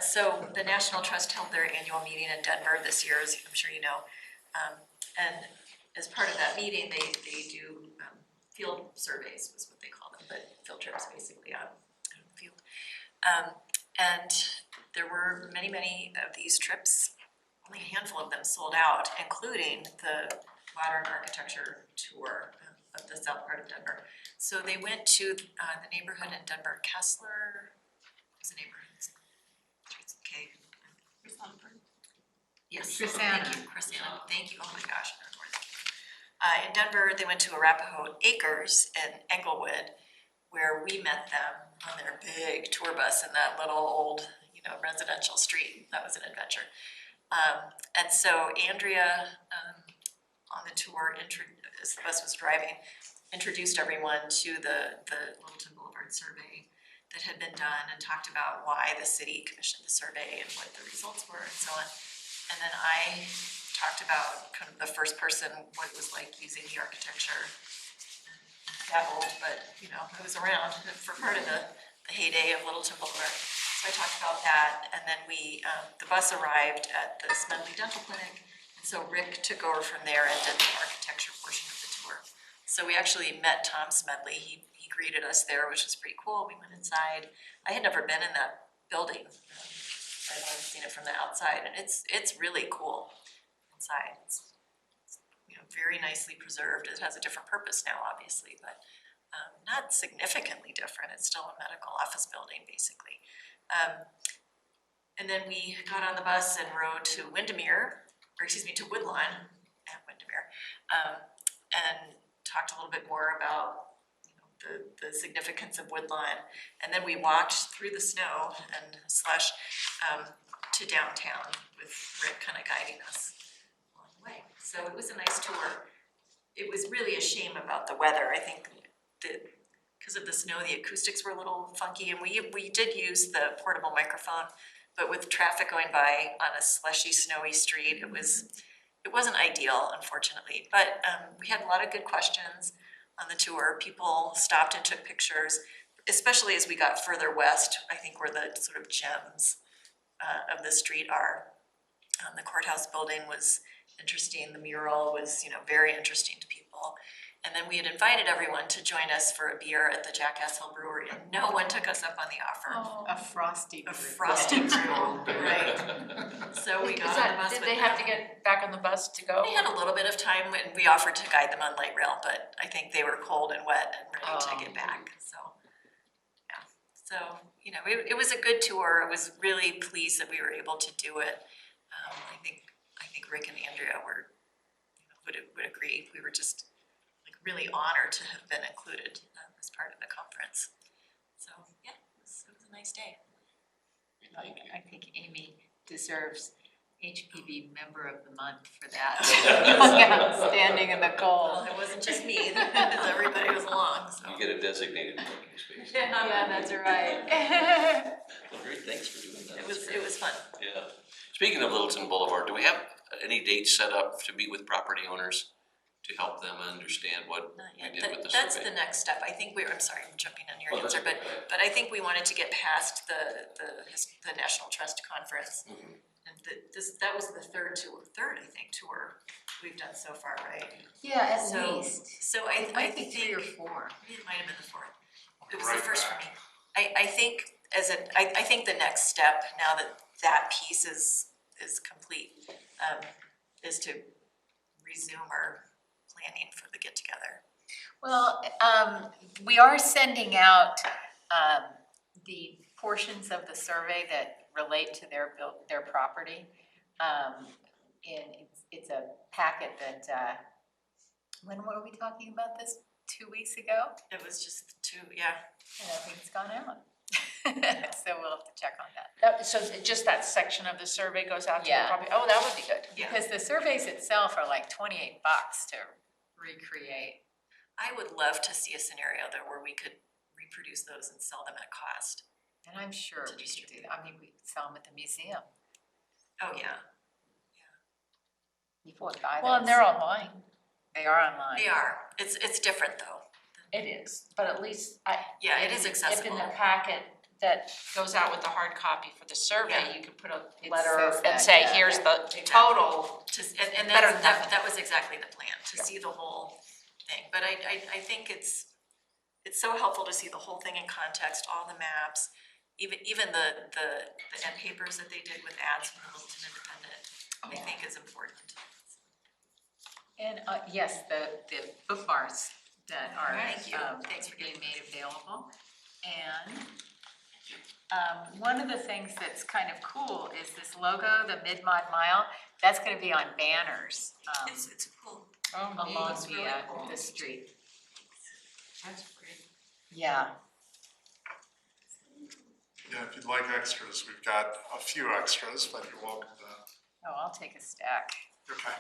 Speaker 6: So the National Trust held their annual meeting in Denver this year, as I'm sure you know. And as part of that meeting, they do field surveys, was what they call them, but field trips basically on the field. And there were many of these trips, only a handful of them sold out, including the modern architecture tour of the south part of Denver. So they went to the neighborhood in Denver, Kessler, what's the neighborhood? Okay. Yes,
Speaker 2: Chrisanna.
Speaker 6: thank you, Chrisanna, thank you, oh my gosh. In Denver, they went to Arapahoe Acres in Englewood, where we met them on their big tour bus in that little old, residential street. That was an adventure. And so Andrea, on the tour, as the bus was driving, introduced everyone to the Littleton Boulevard survey that had been done and talked about why the city commissioned the survey and what the results were and so on. And then I talked about kind of the first person, what it was like using the architecture. That old, but I was around for part of the heyday of Littleton Boulevard. So I talked about that, and then the bus arrived at the Smedley Dental Clinic, and so Rick took over from there and did the architecture portion of the tour. So we actually met Tom Smedley. He greeted us there, which was pretty cool. We went inside. I had never been in that building. I've only seen it from the outside, and it's really cool inside. It's, you know, very nicely preserved. It has a different purpose now, obviously, but not significantly different. It's still a medical office building, basically. And then we got on the bus and rode to to Woodlawn at Windermere, and talked a little bit more about, you know, the significance of Woodlawn. And then we walked through the snow and to downtown with Rick kind of guiding us along the way. So it was a nice tour. It was really a shame about the weather. I think that because of the snow, the acoustics were a little funky, and we did use the portable microphone, but with traffic going by on a slushy, snowy street, it wasn't ideal, unfortunately. But we had a lot of good questions on the tour. People stopped and took pictures, especially as we got further west, I think where the sort of gems of the street are. The courthouse building was interesting. The mural was, you know, very interesting to people. And then we had invited everyone to join us for a beer at the Jackass Hill Brewery, and no one took us up on the offer.
Speaker 2: A frosty.
Speaker 6: A frosty brew, right? So we got on the bus with them.
Speaker 9: Did they have to get back on the bus to go?
Speaker 6: They had a little bit of time when we offered to guide them on light rail, but I think they were cold and wet and ready to get back, so. Yeah, so, you know, it was a good tour. I was really pleased that we were able to do it. I think Rick and Andrea were, you know, would agree. We were just like really honored to have been included as part of the conference. So, yeah, it was a nice day.
Speaker 1: Thank you.
Speaker 2: I think Amy deserves HPV Member of the Month for that. Standing in the
Speaker 6: Well,
Speaker 2: cold.
Speaker 6: it wasn't just me, everybody was along, so.
Speaker 1: You get a designated parking space.
Speaker 2: Yeah, that's right.
Speaker 1: Well, great, thanks for doing that.
Speaker 6: It was fun.
Speaker 1: Yeah. Speaking of Littleton Boulevard, do we have any dates set up to meet with property owners to help them understand what
Speaker 6: Not
Speaker 1: we
Speaker 6: yet.
Speaker 1: did with the
Speaker 6: That's
Speaker 1: survey?
Speaker 6: the next step. I think I'm sorry, I'm jumping on your
Speaker 1: Well, that's
Speaker 6: answer,
Speaker 1: okay.
Speaker 6: but I think we wanted to get past the National Trust Conference.
Speaker 1: Mhm.
Speaker 6: And that was the third, I think, tour we've done so far, right?
Speaker 2: Yeah, at
Speaker 6: So-
Speaker 2: least.
Speaker 6: So
Speaker 2: It
Speaker 6: I
Speaker 2: might be
Speaker 6: think.
Speaker 2: 3 or 4.
Speaker 6: It might have been the fourth. It was
Speaker 5: Right
Speaker 6: the first for
Speaker 5: back.
Speaker 6: me. I think I think the next step, now that piece is complete, is to resume our planning for the get-together.
Speaker 2: Well, we are sending out, the portions of the survey that relate to their property. And it's a packet that, when were we talking about this? 2 weeks ago?
Speaker 6: It was just yeah.
Speaker 2: And I think it's gone out. So we'll have to check on that.
Speaker 9: So just that section of the survey goes out to the
Speaker 2: Yeah.
Speaker 9: property, oh, that would be good.
Speaker 6: Yeah.
Speaker 2: Because the surveys itself are like $28 to recreate.
Speaker 6: I would love to see a scenario there where we could reproduce those and sell them at cost.
Speaker 2: And I'm sure
Speaker 6: To
Speaker 2: we could do
Speaker 6: distribute.
Speaker 2: that. I mean, we could sell them at the museum.
Speaker 6: Oh, yeah,
Speaker 2: You would buy those.
Speaker 9: Well, and they're online.
Speaker 2: They are online.
Speaker 6: they are. It's different though.
Speaker 9: It is, but at least
Speaker 6: Yeah, it is
Speaker 9: If
Speaker 6: accessible.
Speaker 9: in the packet that goes out with the hard copy for the survey,
Speaker 6: Yeah.
Speaker 9: you could put a
Speaker 2: It
Speaker 9: letter
Speaker 2: says
Speaker 9: and
Speaker 2: that,
Speaker 9: say,
Speaker 2: yeah.
Speaker 9: here's the
Speaker 6: Exactly.
Speaker 9: total.
Speaker 6: And
Speaker 9: Better than
Speaker 6: that was exactly the plan, to
Speaker 9: Yeah.
Speaker 6: see the whole thing. But I think it's so helpful to see the whole thing in context, all the maps, even the end papers that they did with ads from the Littleton Independent, I think is important.
Speaker 2: And, yes, the bookmarks that are,
Speaker 6: Thank you. Thanks for
Speaker 2: being
Speaker 6: getting
Speaker 2: made available. And, one of the things that's kind of cool is this logo, the Mid-Mod Mile, that's gonna be on banners,
Speaker 6: It's cool.
Speaker 2: along
Speaker 6: It's really cool.
Speaker 2: the street.
Speaker 6: That's great.
Speaker 2: Yeah.
Speaker 5: Yeah, if you'd like extras, we've got a few extras, but you're welcome to,
Speaker 2: Oh, I'll take a stack.
Speaker 5: okay.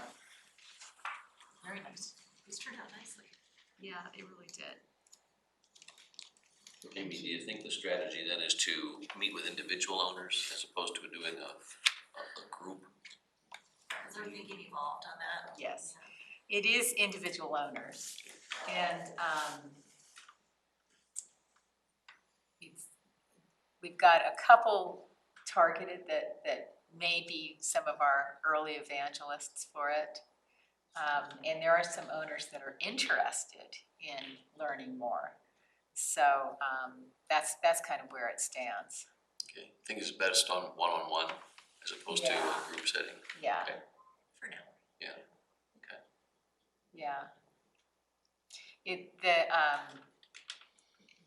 Speaker 6: Very nice. These turned out nicely.
Speaker 2: Yeah, they really did.
Speaker 1: Amy, do you think the strategy then is to meet with individual owners as opposed to doing a group?
Speaker 6: Is our thinking evolved on that?
Speaker 2: Yes. It is individual owners. And, we've got a couple targeted that may be some of our early evangelists for it. And there are some owners that are interested in learning more. So, that's kind of where it stands.
Speaker 1: Okay, I think it's best on one-on-one as opposed to
Speaker 2: Yeah.
Speaker 1: a group setting.
Speaker 2: Yeah,
Speaker 1: Okay.
Speaker 6: For now.
Speaker 2: yeah.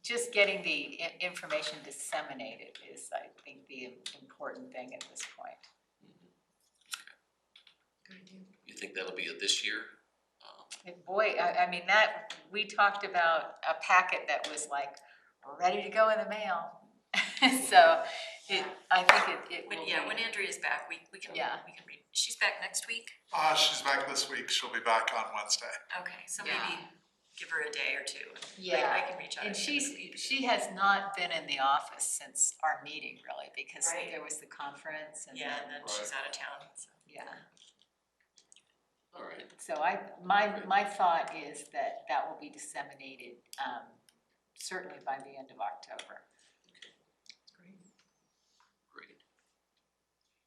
Speaker 2: Just getting the information disseminated is, I think, the important thing at this point.
Speaker 1: You think that'll be a this year?
Speaker 2: And boy, I mean, that, we talked about a packet that was like, ready to go in the mail. So, I think it will be.
Speaker 6: When Andrea's back, we can
Speaker 2: Yeah.
Speaker 6: read. She's back next week?
Speaker 5: She's back this week, she'll be back on Wednesday.
Speaker 6: Okay, so
Speaker 2: Yeah.
Speaker 6: maybe give her a day or two.
Speaker 2: Yeah.
Speaker 6: I can reach out.
Speaker 2: And
Speaker 6: to
Speaker 2: she has not been in the office since our meeting, really, because
Speaker 6: Right.
Speaker 2: there was the conference and
Speaker 6: Yeah, and then she's out of town, so.
Speaker 2: yeah.
Speaker 1: All right,
Speaker 2: So my thought is that that will be disseminated, certainly by the end of October.
Speaker 1: great.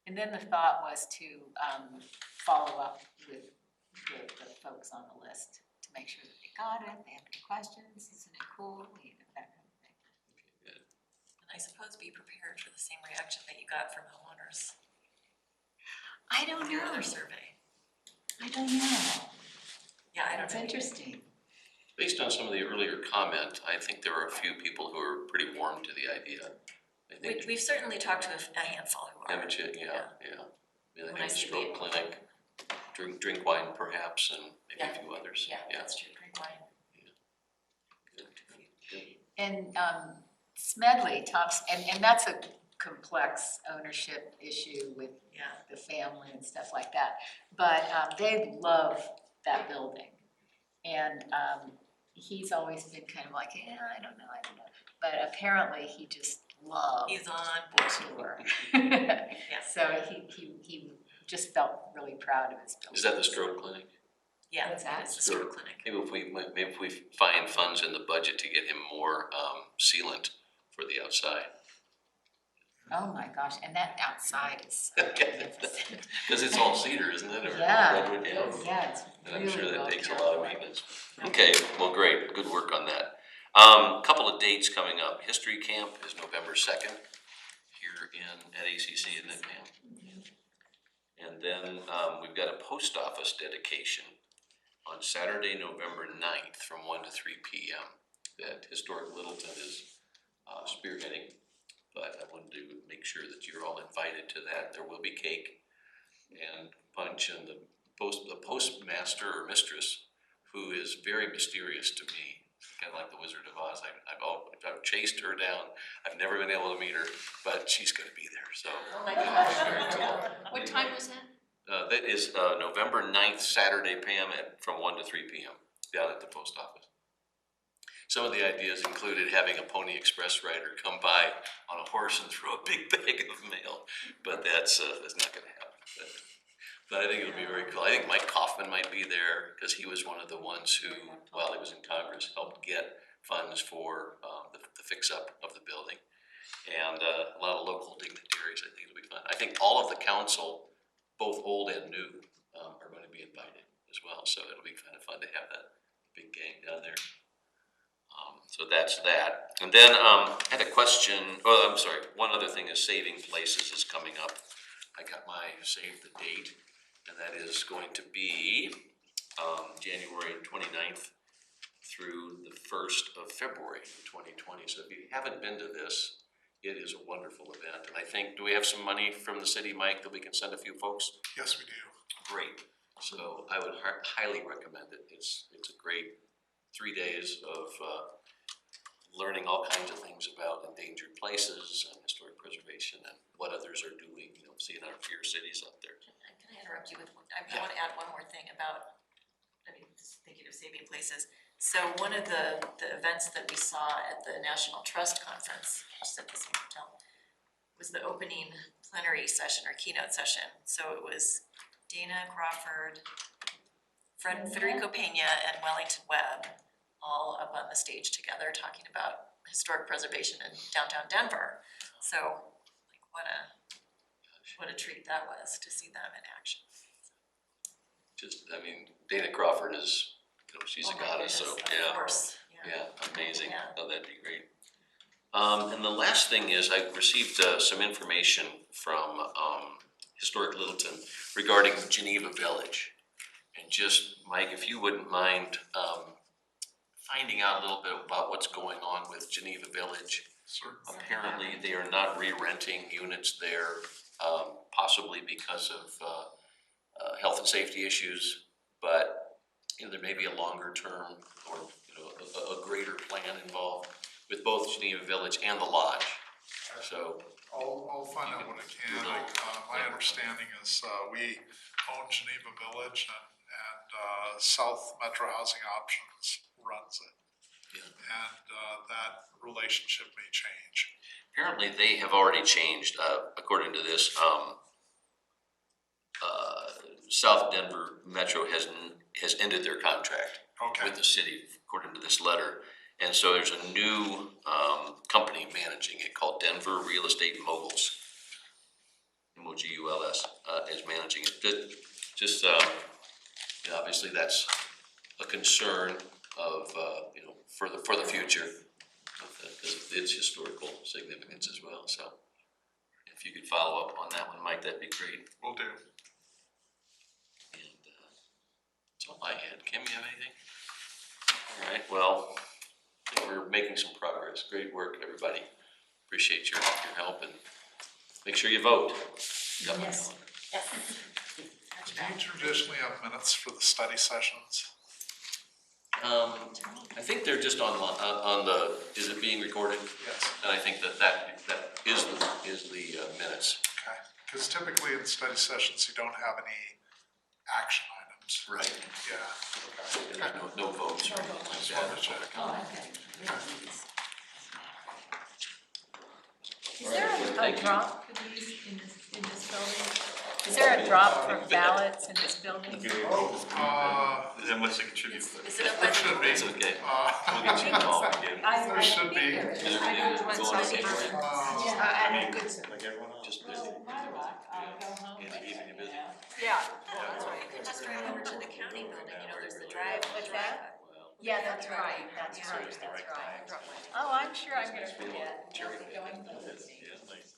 Speaker 2: And then the thought was to, follow up with the folks on the list to make sure that they got it, they have any questions, isn't it cool, you know, that kind of thing.
Speaker 1: Good.
Speaker 6: And I suppose be prepared for the same reaction that you got from homeowners
Speaker 2: I don't
Speaker 6: in your
Speaker 2: know,
Speaker 6: other survey.
Speaker 2: I don't know,
Speaker 6: Yeah, I don't
Speaker 2: it's
Speaker 6: know.
Speaker 2: interesting.
Speaker 1: Based on some of the earlier comment, I think there are a few people who are pretty warm to the idea. I think,
Speaker 6: We've certainly talked to a handful who are.
Speaker 1: haven't you? Yeah. I
Speaker 6: When I
Speaker 1: think
Speaker 6: see
Speaker 1: stroke
Speaker 6: the-
Speaker 1: clinic, drink wine perhaps, and maybe
Speaker 6: Yeah.
Speaker 1: a few others.
Speaker 6: Yeah, that's true, drink wine.
Speaker 1: Good.
Speaker 2: And Smedley tops, and that's a complex ownership issue with
Speaker 6: Yeah.
Speaker 2: the family and stuff like that. But they love that building. And he's always been kind of like, yeah, I don't know. But apparently he just loves
Speaker 6: He's on
Speaker 2: the
Speaker 6: board.
Speaker 2: tour. So he just felt really proud of his building.
Speaker 1: Is that the stroke clinic?
Speaker 6: Yeah,
Speaker 2: What's that?
Speaker 6: it's the stroke clinic.
Speaker 1: Maybe if we find funds in the budget to get him more sealant for the outside.
Speaker 2: Oh my gosh, and that outside is so magnificent.
Speaker 1: Because it's all cedar, isn't it? Or
Speaker 2: Yeah.
Speaker 1: redwood,
Speaker 2: Yeah, it's
Speaker 1: And I'm
Speaker 2: really
Speaker 1: sure that
Speaker 2: well
Speaker 1: takes a
Speaker 2: cared
Speaker 1: lot of
Speaker 2: for.
Speaker 1: maintenance. Okay, well, great, good work on that. Couple of dates coming up. History Camp is November 2nd here at ACC, isn't it, ma'am? And then we've got a post office dedication on Saturday, November 9th from 1 to 3 p.m. that Historic Littleton is spearheading. But I wanted to make sure that you're all invited to that. There will be cake and punch, and the postmaster or mistress, who is very mysterious to me, kind of like the Wizard of Oz. I've chased her down. I've never been able to meet her, but she's going to be there. So
Speaker 6: Oh my gosh.
Speaker 4: What time was that?
Speaker 1: that is November 9th, Saturday, Pam, from 1 to 3 p.m. down at the post office. Some of the ideas included having a Pony Express rider come by on a horse and throw a big bag of mail, but that's not going to happen. But I think it'll be very cool. I think Mike Kaufman might be there because he was one of the ones who, while he was in Congress, helped get funds for the fix-up of the building. And a lot of local dignitaries. I think it'll be fun. I think all of the council, both old and new, are going to be invited as well. So it'll be kind of fun to have that big gang down there. So that's that. And then I had a question, I'm sorry, one other thing is Saving Places is coming up. I got my save the date, and that is going to be January 29th through the 1st of February 2020. So if you haven't been to this, it is a wonderful event. And I think, do we have some money from the city, Mike, that we can send a few folks?
Speaker 5: Yes, we do.
Speaker 1: Great. So I would highly recommend it. It's a great 3 days of learning all kinds of things about endangered places and historic preservation and what others are doing, seeing our peer cities out there.
Speaker 6: Can I interrupt you with, I want to add one more thing about, just thinking of Saving Places. So one of the events that we saw at the National Trust Conference, just at the same hotel, was the opening plenary session or keynote session. So it was Dana Crawford, Federico Pena, and Wellington Webb all up on the stage together talking about historic preservation in downtown Denver. So, like, what a treat that was to see them in action.
Speaker 1: Dana Crawford is, she's
Speaker 6: Oh
Speaker 1: a
Speaker 6: my
Speaker 1: goddess, so,
Speaker 6: goodness,
Speaker 1: yeah.
Speaker 6: Of course, yeah.
Speaker 1: Yeah, amazing.
Speaker 6: Yeah.
Speaker 1: Oh, that'd be great. And the last thing is, I received some information from Historic Littleton regarding Geneva Village. And just, Mike, if you wouldn't mind finding out a little bit about what's going on with Geneva Village. Apparently, they are not re-renting units there, possibly because of health and safety issues. But, you know, there may be a longer term or, you know, a greater plan involved with both Geneva Village and the lodge. So,
Speaker 5: I'll find out what I can. My understanding is, we own Geneva Village and South Metro Housing Options runs it.
Speaker 1: Yeah.
Speaker 5: And that relationship may change.
Speaker 1: apparently they have already changed, according to this, South Denver Metro has ended their contract
Speaker 5: Okay.
Speaker 1: with the city, according to this letter. And so there's a new, company managing it called Denver Real Estate Moguls. MOGULS, is managing it. Just, you know, obviously that's a concern of, you know, for the future, because of its historical significance as well, so. If you could follow up on that one, Mike, that'd be great.
Speaker 5: Will do.
Speaker 1: And, that's all I had. Kim, you have anything? All right, well, I think we're making some progress. Great work, everybody. Appreciate your help, and make sure you vote.
Speaker 2: Yes.
Speaker 5: Do you traditionally have minutes for the study sessions?
Speaker 1: I think they're just on the, is it being recorded?
Speaker 5: Yes.
Speaker 1: And I think that is the minutes.
Speaker 5: Okay, because typically in study sessions, you don't have any action items.
Speaker 1: Right.
Speaker 5: Yeah.
Speaker 1: And there's no votes or anything like
Speaker 5: Just wanted to
Speaker 1: that.
Speaker 5: check.
Speaker 2: Oh, okay. Is
Speaker 1: All
Speaker 2: there
Speaker 1: right,
Speaker 2: a
Speaker 1: thank you.
Speaker 2: drop for these in this building? Is there a drop for ballots in this building?
Speaker 8: Then what's the contribute?
Speaker 6: Is it up by
Speaker 5: There should be.
Speaker 1: It's okay. We'll get you involved again.
Speaker 5: There should be.
Speaker 1: And everything is going okay for you?
Speaker 2: And good.
Speaker 8: Like everyone else?
Speaker 1: Just busy. Yeah, keeping you busy.
Speaker 2: Yeah.
Speaker 6: That's right, you could just drive over to the county building, you know, there's the drive.
Speaker 2: What's that?
Speaker 1: Well,
Speaker 2: Yeah, that's right, that's right, that's right. Oh, I'm sure I'm gonna forget.
Speaker 1: Cherry pick.
Speaker 2: Going to the
Speaker 1: Yeah, nice.